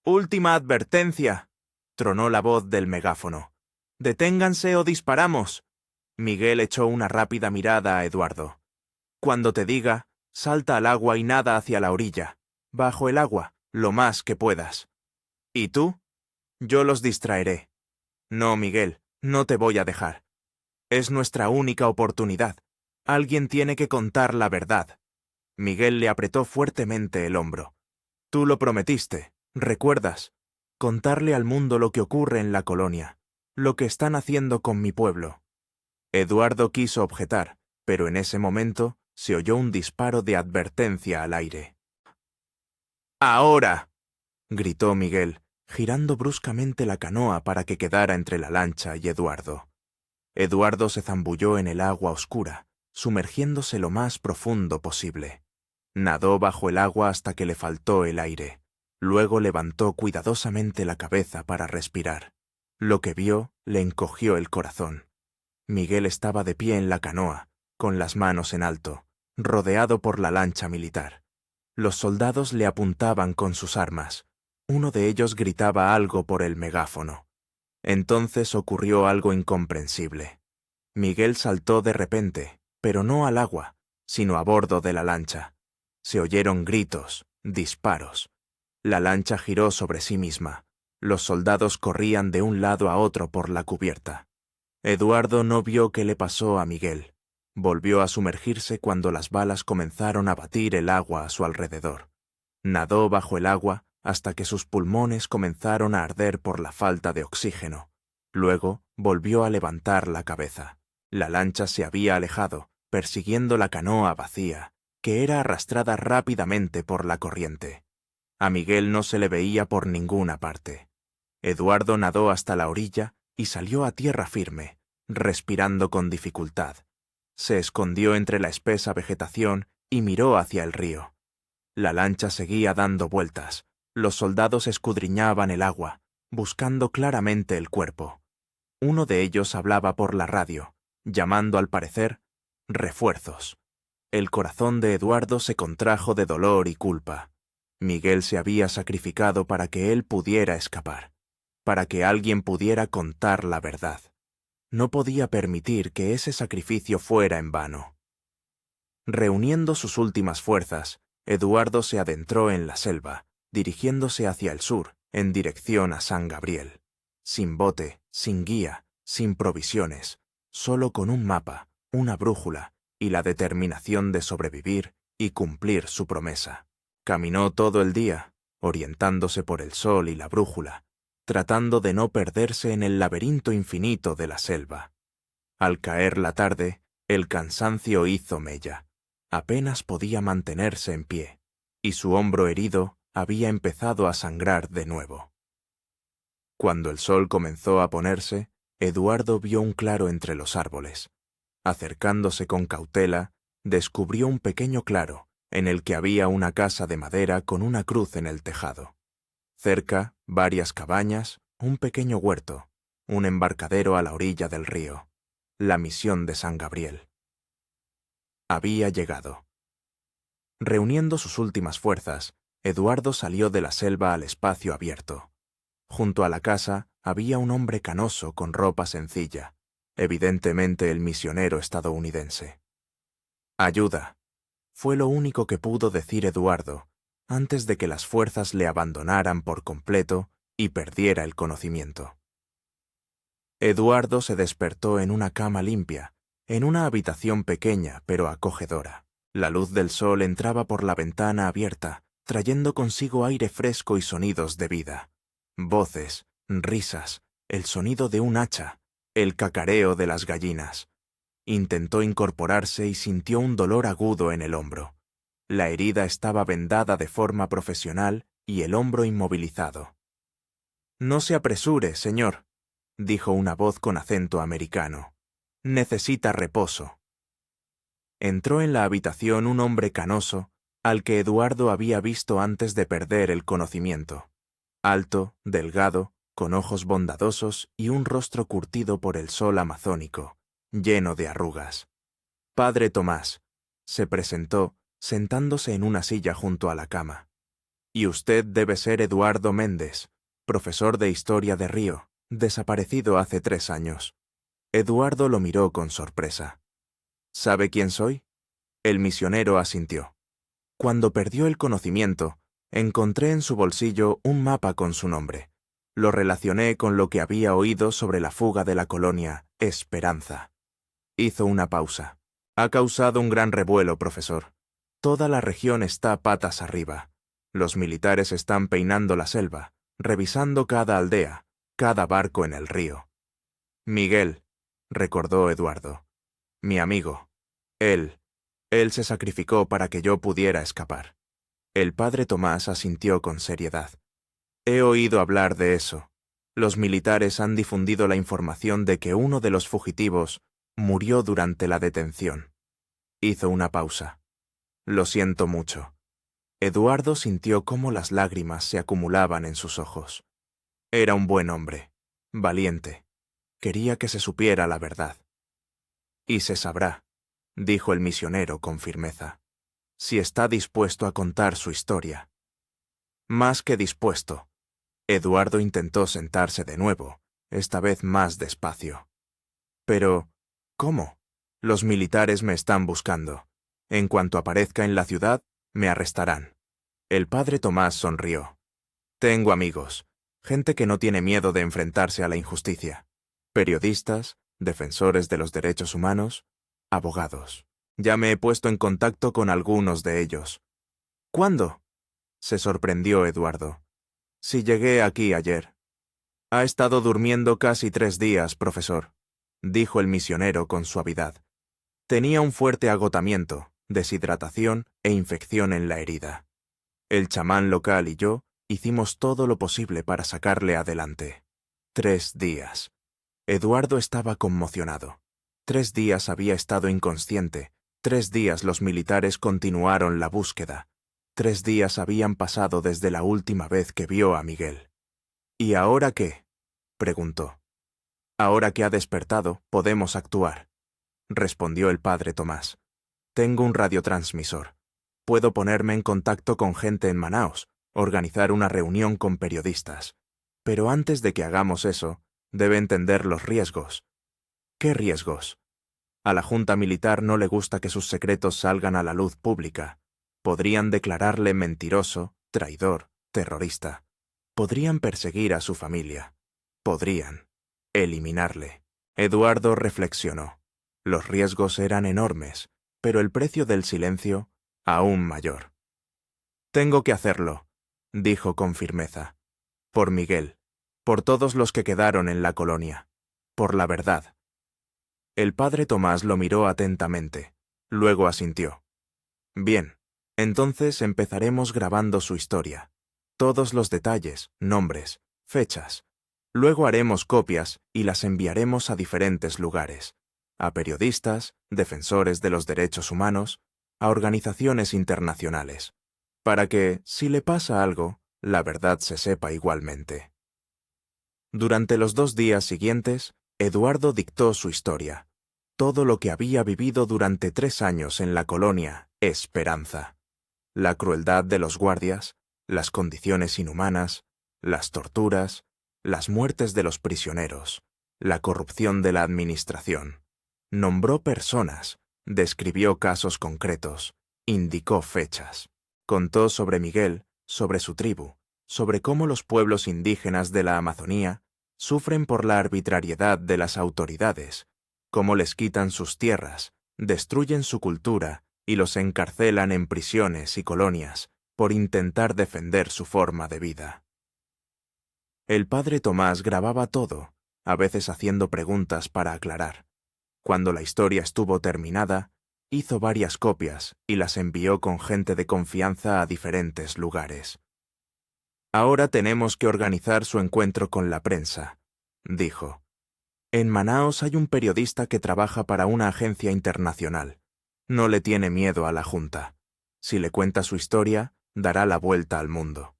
—¡Última advertencia! —tronó la voz del megáfono. —¡Deténganse o disparamos! Miguel echó una rápida mirada a Eduardo. —Cuando te diga, salta al agua y nada hacia la orilla. Bajo el agua, lo más que puedas. —¿Y tú? —Yo los distraeré. —No, Miguel, no te voy a dejar. Es nuestra única oportunidad. Alguien tiene que contar la verdad. Miguel le apretó fuertemente el hombro. Tú lo prometiste, ¿recuerdas? Contarle al mundo lo que ocurre en la colonia, lo que están haciendo con mi pueblo. Eduardo quiso objetar, pero en ese momento se oyó un disparo de advertencia al aire. ¡Ahora!, gritó Miguel, girando bruscamente la canoa para que quedara entre la lancha y Eduardo. Eduardo se zambulló en el agua oscura, sumergiéndose lo más profundo posible. Nadó bajo el agua hasta que le faltó el aire. Luego levantó cuidadosamente la cabeza para respirar. Lo que vio le encogió el corazón. Miguel estaba de pie en la canoa, con las manos en alto, rodeado por la lancha militar. Los soldados le apuntaban con sus armas. Uno de ellos gritaba algo por el megáfono. Entonces ocurrió algo incomprensible. Miguel saltó de repente, pero no al agua, sino a bordo de la lancha. Se oyeron gritos, disparos. La lancha giró sobre sí misma. Los soldados corrían de un lado a otro por la cubierta. Eduardo no vio qué le pasó a Miguel. Volvió a sumergirse cuando las balas comenzaron a batir el agua a su alrededor. Nadó bajo el agua hasta que sus pulmones comenzaron a arder por la falta de oxígeno. Luego volvió a levantar la cabeza. La lancha se había alejado, persiguiendo la canoa vacía, que era arrastrada rápidamente por la corriente. A Miguel no se le veía por ninguna parte. Eduardo nadó hasta la orilla y salió a tierra firme, respirando con dificultad. Se escondió entre la espesa vegetación y miró hacia el río. La lancha seguía dando vueltas. Los soldados escudriñaban el agua, buscando claramente el cuerpo. Uno de ellos hablaba por la radio, llamando al parecer refuerzos. El corazón de Eduardo se contrajo de dolor y culpa. Miguel se había sacrificado para que él pudiera escapar, para que alguien pudiera contar la verdad. No podía permitir que ese sacrificio fuera en vano. Reuniendo sus últimas fuerzas, Eduardo se adentró en la selva, dirigiéndose hacia el sur, en dirección a San Gabriel. Sin bote, sin guía, sin provisiones, solo con un mapa, una brújula y la determinación de sobrevivir y cumplir su promesa. Caminó todo el día, orientándose por el sol y la brújula, tratando de no perderse en el laberinto infinito de la selva. Al caer la tarde, el cansancio hizo mella. Apenas podía mantenerse en pie, y su hombro herido había empezado a sangrar de nuevo. Cuando el sol comenzó a ponerse, Eduardo vio un claro entre los árboles. Acercándose con cautela, descubrió un pequeño claro en el que había una casa de madera con una cruz en el tejado. Cerca, varias cabañas, un pequeño huerto, un embarcadero a la orilla del río. La misión de San Gabriel. Había llegado. Reuniendo sus últimas fuerzas, Eduardo salió de la selva al espacio abierto. Junto a la casa había un hombre canoso con ropa sencilla, evidentemente el misionero estadounidense. «Ayuda», fue lo único que pudo decir Eduardo antes de que las fuerzas le abandonaran por completo y perdiera el conocimiento. Eduardo se despertó en una cama limpia, en una habitación pequeña pero acogedora. La luz del sol entraba por la ventana abierta, trayendo consigo aire fresco y sonidos de vida. Voces, risas, el sonido de un hacha, el cacareo de las gallinas. Intentó incorporarse y sintió un dolor agudo en el hombro. La herida estaba vendada de forma profesional y el hombro inmovilizado. «No se apresure, señor», dijo una voz con acento americano. «Necesita reposo». Entró en la habitación un hombre canoso, al que Eduardo había visto antes de perder el conocimiento. Alto, delgado, con ojos bondadosos y un rostro curtido por el sol amazónico, lleno de arrugas. «Padre Tomás», se presentó, sentándose en una silla junto a la cama. «Y usted debe ser Eduardo Méndez, profesor de Historia de Río, desaparecido hace 3 años». Eduardo lo miró con sorpresa. «¿Sabe quién soy?». El misionero asintió. «Cuando perdió el conocimiento, encontré en su bolsillo un mapa con su nombre. Lo relacioné con lo que había oído sobre la fuga de la colonia Esperanza». Hizo una pausa. «Ha causado un gran revuelo, profesor. Toda la región está patas arriba. Los militares están peinando la selva, revisando cada aldea, cada barco en el río». «Miguel», recordó Eduardo. «Mi amigo. Él se sacrificó para que yo pudiera escapar». El padre Tomás asintió con seriedad. «He oído hablar de eso. Los militares han difundido la información de que uno de los fugitivos murió durante la detención». Hizo una pausa. «Lo siento mucho». Eduardo sintió cómo las lágrimas se acumulaban en sus ojos. Era un buen hombre, valiente. Quería que se supiera la verdad. «Y se sabrá», dijo el misionero con firmeza, «si está dispuesto a contar su historia». «Más que dispuesto». Eduardo intentó sentarse de nuevo, esta vez más despacio. «Pero, ¿cómo? Los militares me están buscando. En cuanto aparezca en la ciudad, me arrestarán». El padre Tomás sonrió. «Tengo amigos, gente que no tiene miedo de enfrentarse a la injusticia. Periodistas, defensores de los derechos humanos, abogados. Ya me he puesto en contacto con algunos de ellos». «¿Cuándo?», se sorprendió Eduardo. «Si llegué aquí ayer». «Ha estado durmiendo casi 3 días, profesor», dijo el misionero con suavidad. «Tenía un fuerte agotamiento, deshidratación e infección en la herida. El chamán local y yo hicimos todo lo posible para sacarle adelante. 3 días». Eduardo estaba conmocionado. 3 días había estado inconsciente. 3 días los militares continuaron la búsqueda. 3 días habían pasado desde la última vez que vio a Miguel. «¿Y ahora qué?», preguntó. «Ahora que ha despertado, podemos actuar», respondió el padre Tomás. «Tengo un radiotransmisor. Puedo ponerme en contacto con gente en Manaos, organizar una reunión con periodistas. Pero antes de que hagamos eso, debe entender los riesgos». «¿Qué riesgos?». «A la Junta Militar no le gusta que sus secretos salgan a la luz pública. Podrían declararle mentiroso, traidor, terrorista. Podrían perseguir a su familia. Podrían eliminarle». Eduardo reflexionó. Los riesgos eran enormes, pero el precio del silencio aún mayor. «Tengo que hacerlo», dijo con firmeza. «Por Miguel, por todos los que quedaron en la colonia, por la verdad». El padre Tomás lo miró atentamente, luego asintió. «Bien, entonces empezaremos grabando su historia. Todos los detalles, nombres, fechas. Luego haremos copias y las enviaremos a diferentes lugares, a periodistas, defensores de los derechos humanos, a organizaciones internacionales, para que, si le pasa algo, la verdad se sepa igualmente». Durante los 2 días siguientes, Eduardo dictó su historia, todo lo que había vivido durante 3 años en la colonia Esperanza. La crueldad de los guardias, las condiciones inhumanas, las torturas, las muertes de los prisioneros, la corrupción de la administración. Nombró personas, describió casos concretos, indicó fechas. Contó sobre Miguel, sobre su tribu, sobre cómo los pueblos indígenas de la Amazonía sufren por la arbitrariedad de las autoridades, cómo les quitan sus tierras, destruyen su cultura y los encarcelan en prisiones y colonias por intentar defender su forma de vida. El padre Tomás grababa todo, a veces haciendo preguntas para aclarar. Cuando la historia estuvo terminada, hizo varias copias y las envió con gente de confianza a diferentes lugares. «Ahora tenemos que organizar su encuentro con la prensa», dijo. «En Manaos hay un periodista que trabaja para una agencia internacional. No le tiene miedo a la Junta. Si le cuenta su historia, dará la vuelta al mundo».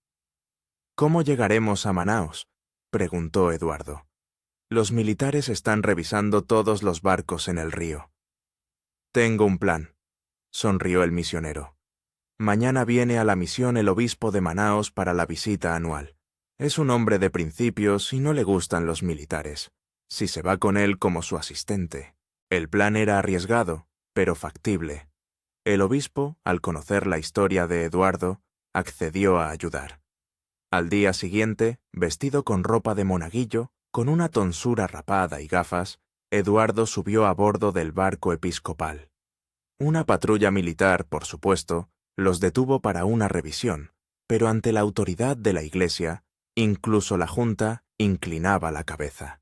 «¿Cómo llegaremos a Manaos?», preguntó Eduardo. «Los militares están revisando todos los barcos en el río». «Tengo un plan», sonrió el misionero. «Mañana viene a la misión el obispo de Manaos para la visita anual. Es un hombre de principios y no le gustan los militares. Si se va con él como su asistente». El plan era arriesgado, pero factible. El obispo, al conocer la historia de Eduardo, accedió a ayudar. Al día siguiente, vestido con ropa de monaguillo, con una tonsura rapada y gafas, Eduardo subió a bordo del barco episcopal. Una patrulla militar, por supuesto, los detuvo para una revisión, pero ante la autoridad de la Iglesia, incluso la Junta inclinaba la cabeza.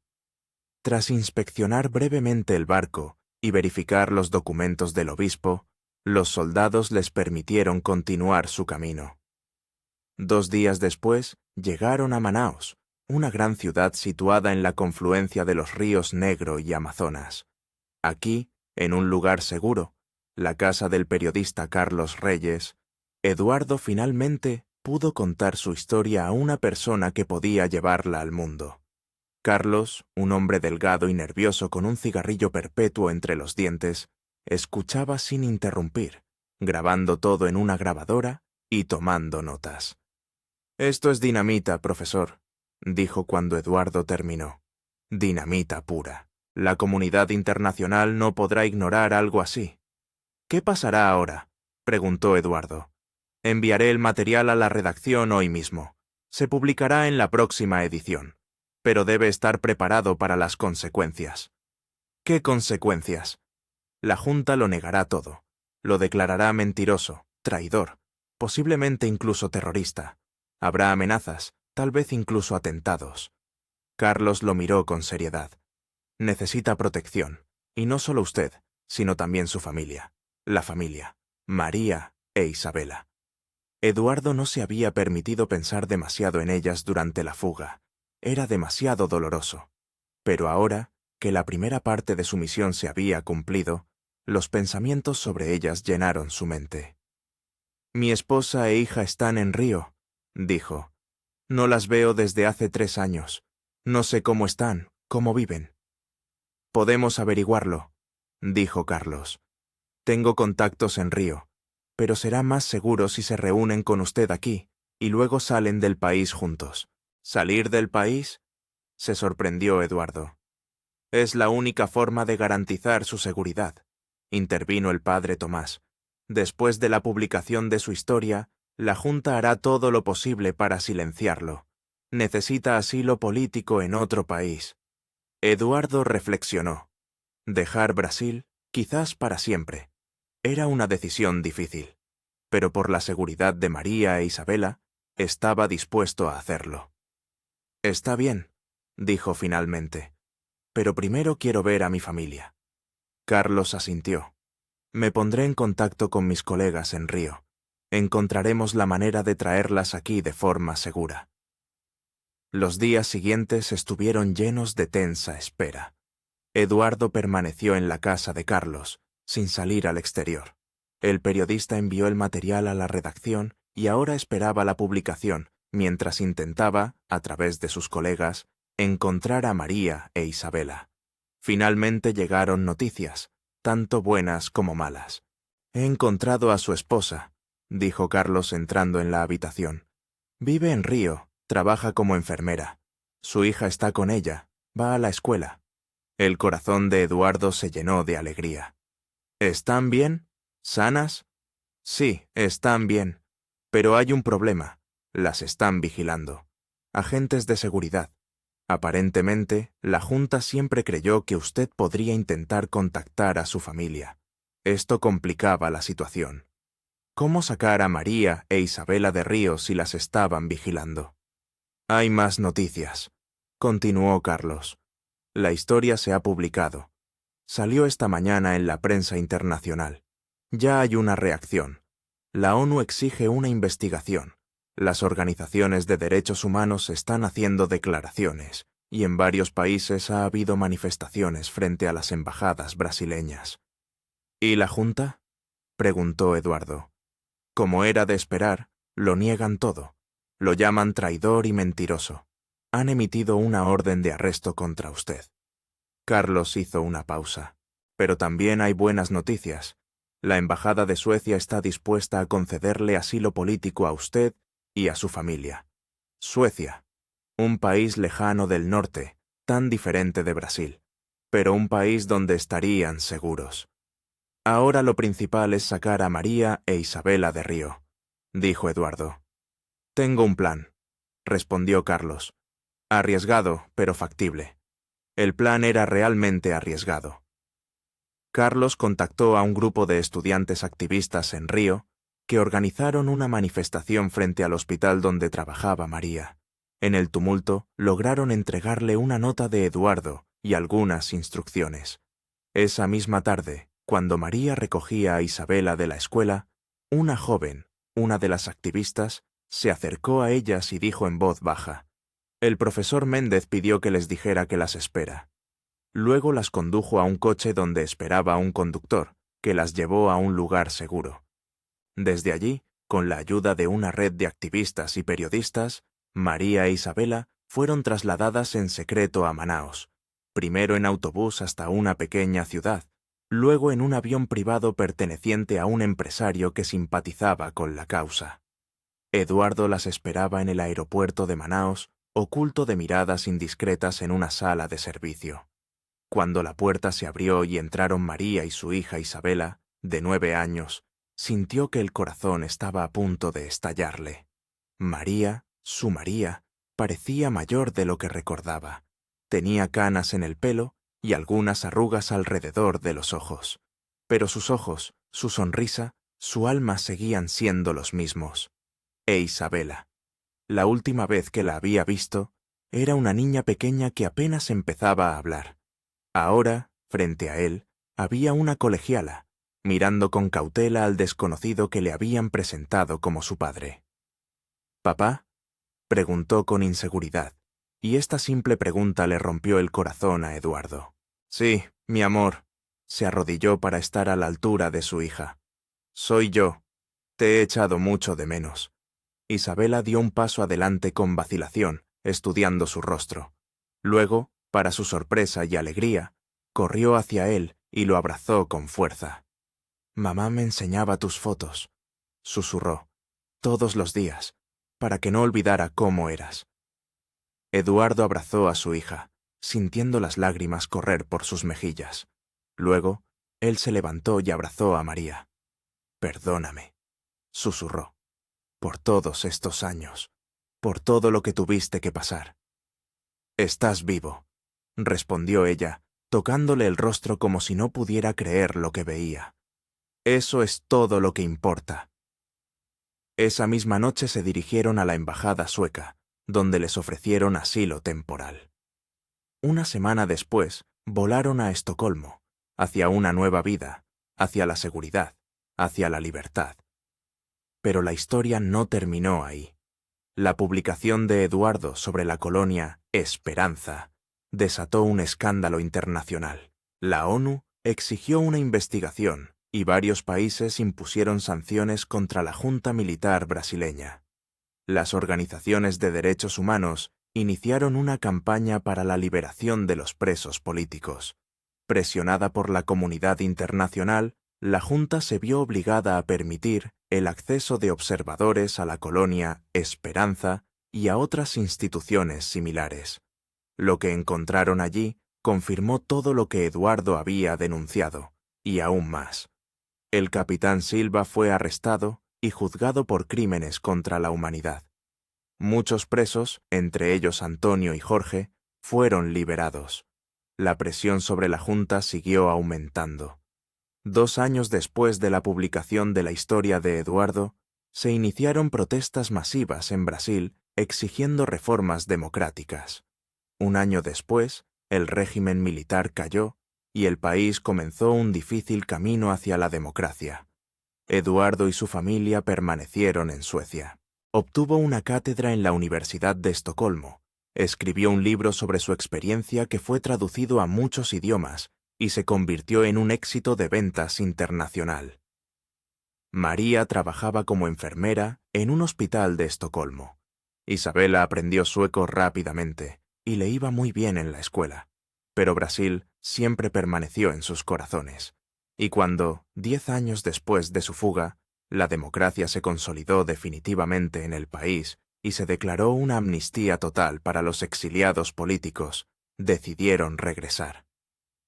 Tras inspeccionar brevemente el barco y verificar los documentos del obispo, los soldados les permitieron continuar su camino. 2 días después, llegaron a Manaos, una gran ciudad situada en la confluencia de los ríos Negro y Amazonas. Aquí, en un lugar seguro, la casa del periodista Carlos Reyes, Eduardo finalmente pudo contar su historia a una persona que podía llevarla al mundo. Carlos, un hombre delgado y nervioso con un cigarrillo perpetuo entre los dientes, escuchaba sin interrumpir, grabando todo en una grabadora y tomando notas. «Esto es dinamita, profesor», dijo cuando Eduardo terminó. «Dinamita pura. La comunidad internacional no podrá ignorar algo así». «¿Qué pasará ahora?», preguntó Eduardo. «Enviaré el material a la redacción hoy mismo. Se publicará en la próxima edición. Pero debe estar preparado para las consecuencias». «¿Qué consecuencias?». «La Junta lo negará todo. Lo declarará mentiroso, traidor, posiblemente incluso terrorista. Habrá amenazas, tal vez incluso atentados». Carlos lo miró con seriedad. «Necesita protección, y no solo usted, sino también su familia. La familia, María e Isabela». Eduardo no se había permitido pensar demasiado en ellas durante la fuga. Era demasiado doloroso. Pero ahora, que la primera parte de su misión se había cumplido, los pensamientos sobre ellas llenaron su mente. «Mi esposa e hija están en Río», dijo. «No las veo desde hace 3 años. No sé cómo están, cómo viven». «Podemos averiguarlo», dijo Carlos. «Tengo contactos en Río, pero será más seguro si se reúnen con usted aquí y luego salen del país juntos». «¿Salir del país?», se sorprendió Eduardo. «Es la única forma de garantizar su seguridad», intervino el padre Tomás. «Después de la publicación de su historia, la Junta hará todo lo posible para silenciarlo. Necesita asilo político en otro país». Eduardo reflexionó. Dejar Brasil, quizás para siempre. Era una decisión difícil, pero por la seguridad de María e Isabela, estaba dispuesto a hacerlo. «Está bien», dijo finalmente, «pero primero quiero ver a mi familia». Carlos asintió. «Me pondré en contacto con mis colegas en Río. Encontraremos la manera de traerlas aquí de forma segura». Los días siguientes estuvieron llenos de tensa espera. Eduardo permaneció en la casa de Carlos, sin salir al exterior. El periodista envió el material a la redacción y ahora esperaba la publicación, mientras intentaba, a través de sus colegas, encontrar a María e Isabela. Finalmente llegaron noticias, tanto buenas como malas. «He encontrado a su esposa», dijo Carlos entrando en la habitación. Vive en Río, trabaja como enfermera. Su hija está con ella, va a la escuela. El corazón de Eduardo se llenó de alegría. ¿Están bien? ¿Sanas? Sí, están bien. Pero hay un problema. Las están vigilando. Agentes de seguridad. Aparentemente, la Junta siempre creyó que usted podría intentar contactar a su familia. Esto complicaba la situación. ¿Cómo sacar a María e Isabela de Río si las estaban vigilando? Hay más noticias, continuó Carlos. La historia se ha publicado. Salió esta mañana en la prensa internacional. Ya hay una reacción. La ONU exige una investigación. Las organizaciones de derechos humanos están haciendo declaraciones, y en varios países ha habido manifestaciones frente a las embajadas brasileñas. ¿Y la Junta?, preguntó Eduardo. Como era de esperar, lo niegan todo. Lo llaman traidor y mentiroso. Han emitido una orden de arresto contra usted. Carlos hizo una pausa. Pero también hay buenas noticias. La Embajada de Suecia está dispuesta a concederle asilo político a usted y a su familia. Suecia, un país lejano del norte, tan diferente de Brasil, pero un país donde estarían seguros. Ahora lo principal es sacar a María e Isabela de Río, dijo Eduardo. Tengo un plan, respondió Carlos. Arriesgado, pero factible. El plan era realmente arriesgado. Carlos contactó a un grupo de estudiantes activistas en Río que organizaron una manifestación frente al hospital donde trabajaba María. En el tumulto, lograron entregarle una nota de Eduardo y algunas instrucciones. Esa misma tarde, cuando María recogía a Isabela de la escuela, una joven, una de las activistas, se acercó a ellas y dijo en voz baja: «El profesor Méndez pidió que les dijera que las espera». Luego las condujo a un coche donde esperaba un conductor, que las llevó a un lugar seguro. Desde allí, con la ayuda de una red de activistas y periodistas, María e Isabela fueron trasladadas en secreto a Manaos, primero en autobús hasta una pequeña ciudad, luego en un avión privado perteneciente a un empresario que simpatizaba con la causa. Eduardo las esperaba en el aeropuerto de Manaos, oculto de miradas indiscretas en una sala de servicio. Cuando la puerta se abrió y entraron María y su hija Isabela, de 9 años, sintió que el corazón estaba a punto de estallarle. María, su María, parecía mayor de lo que recordaba. Tenía canas en el pelo y algunas arrugas alrededor de los ojos. Pero sus ojos, su sonrisa, su alma seguían siendo los mismos. E Isabela, la última vez que la había visto, era una niña pequeña que apenas empezaba a hablar. Ahora, frente a él, había una colegiala, mirando con cautela al desconocido que le habían presentado como su padre. «¿Papá?», preguntó con inseguridad, y esta simple pregunta le rompió el corazón a Eduardo. «Sí, mi amor», se arrodilló para estar a la altura de su hija. «Soy yo. Te he echado mucho de menos». Isabela dio un paso adelante con vacilación, estudiando su rostro. Luego, para su sorpresa y alegría, corrió hacia él y lo abrazó con fuerza. «Mamá me enseñaba tus fotos», susurró, «todos los días, para que no olvidara cómo eras». Eduardo abrazó a su hija, sintiendo las lágrimas correr por sus mejillas. Luego, él se levantó y abrazó a María. «Perdóname», susurró, «por todos estos años, por todo lo que tuviste que pasar». «Estás vivo», respondió ella, tocándole el rostro como si no pudiera creer lo que veía. «Eso es todo lo que importa». Esa misma noche se dirigieron a la embajada sueca, donde les ofrecieron asilo temporal. Una semana después, volaron a Estocolmo, hacia una nueva vida, hacia la seguridad, hacia la libertad. Pero la historia no terminó ahí. La publicación de Eduardo sobre la colonia Esperanza desató un escándalo internacional. La ONU exigió una investigación y varios países impusieron sanciones contra la junta militar brasileña. Las organizaciones de derechos humanos iniciaron una campaña para la liberación de los presos políticos. Presionada por la comunidad internacional, la junta se vio obligada a permitir el acceso de observadores a la colonia Esperanza y a otras instituciones similares. Lo que encontraron allí confirmó todo lo que Eduardo había denunciado, y aún más. El capitán Silva fue arrestado y juzgado por crímenes contra la humanidad. Muchos presos, entre ellos Antonio y Jorge, fueron liberados. La presión sobre la Junta siguió aumentando. 2 años después de la publicación de la historia de Eduardo, se iniciaron protestas masivas en Brasil exigiendo reformas democráticas. 1 año después, el régimen militar cayó y el país comenzó un difícil camino hacia la democracia. Eduardo y su familia permanecieron en Suecia. Obtuvo una cátedra en la Universidad de Estocolmo. Escribió un libro sobre su experiencia que fue traducido a muchos idiomas y se convirtió en un éxito de ventas internacional. María trabajaba como enfermera en un hospital de Estocolmo. Isabela aprendió sueco rápidamente y le iba muy bien en la escuela, pero Brasil siempre permaneció en sus corazones. Y cuando, 10 años después de su fuga, la democracia se consolidó definitivamente en el país y se declaró una amnistía total para los exiliados políticos, decidieron regresar.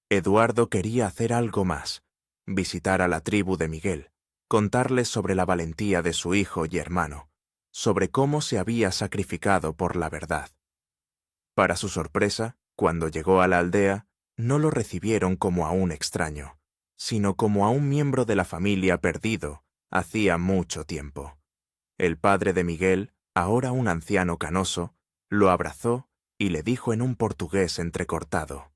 Eduardo quería hacer algo más, visitar a la tribu de Miguel, contarles sobre la valentía de su hijo y hermano, sobre cómo se había sacrificado por la verdad. Para su sorpresa, cuando llegó a la aldea, no lo recibieron como a un extraño, sino como a un miembro de la familia perdido hacía mucho tiempo. El padre de Miguel, ahora un anciano canoso, lo abrazó y le dijo en un portugués entrecortado: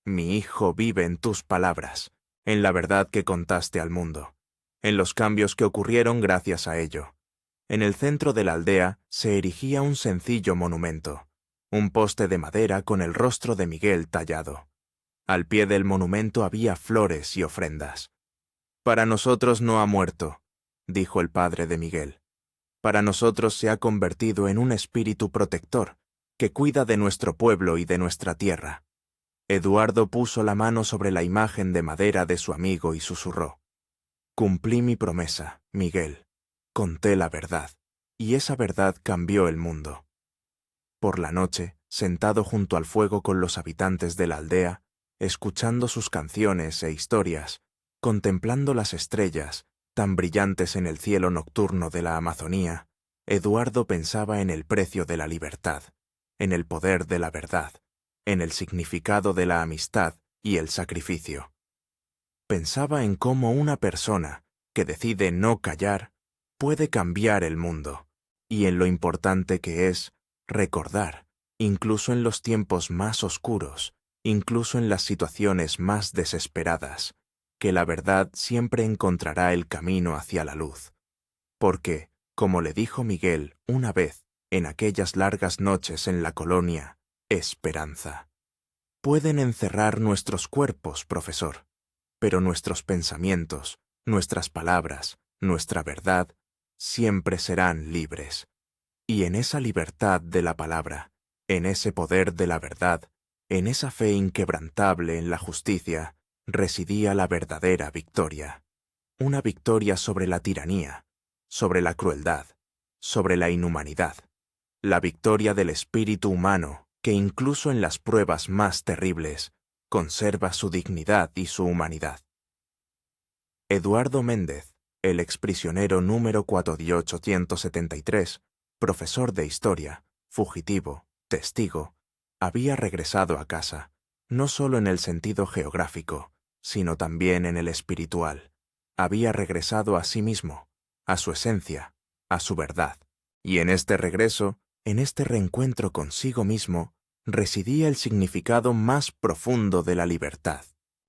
«Mi hijo vive en tus palabras, en la verdad que contaste al mundo, en los cambios que ocurrieron gracias a ello». En el centro de la aldea se erigía un sencillo monumento, un poste de madera con el rostro de Miguel tallado. Al pie del monumento había flores y ofrendas. «Para nosotros no ha muerto», dijo el padre de Miguel. «Para nosotros se ha convertido en un espíritu protector que cuida de nuestro pueblo y de nuestra tierra». Eduardo puso la mano sobre la imagen de madera de su amigo y susurró: «Cumplí mi promesa, Miguel. Conté la verdad, y esa verdad cambió el mundo». Por la noche, sentado junto al fuego con los habitantes de la aldea, escuchando sus canciones e historias, contemplando las estrellas, tan brillantes en el cielo nocturno de la Amazonía, Eduardo pensaba en el precio de la libertad, en el poder de la verdad, en el significado de la amistad y el sacrificio. Pensaba en cómo una persona que decide no callar puede cambiar el mundo, y en lo importante que es recordar, incluso en los tiempos más oscuros, incluso en las situaciones más desesperadas, que la verdad siempre encontrará el camino hacia la luz. Porque, como le dijo Miguel una vez en aquellas largas noches en la colonia Esperanza: «Pueden encerrar nuestros cuerpos, profesor, pero nuestros pensamientos, nuestras palabras, nuestra verdad, siempre serán libres». Y en esa libertad de la palabra, en ese poder de la verdad, en esa fe inquebrantable en la justicia, residía la verdadera victoria. Una victoria sobre la tiranía, sobre la crueldad, sobre la inhumanidad. La victoria del espíritu humano que incluso en las pruebas más terribles conserva su dignidad y su humanidad. Eduardo Méndez, el exprisionero número 4873, profesor de historia, fugitivo, testigo, había regresado a casa, no solo en el sentido geográfico, sino también en el espiritual. Había regresado a sí mismo, a su esencia, a su verdad. Y en este regreso, en este reencuentro consigo mismo, residía el significado más profundo de la libertad.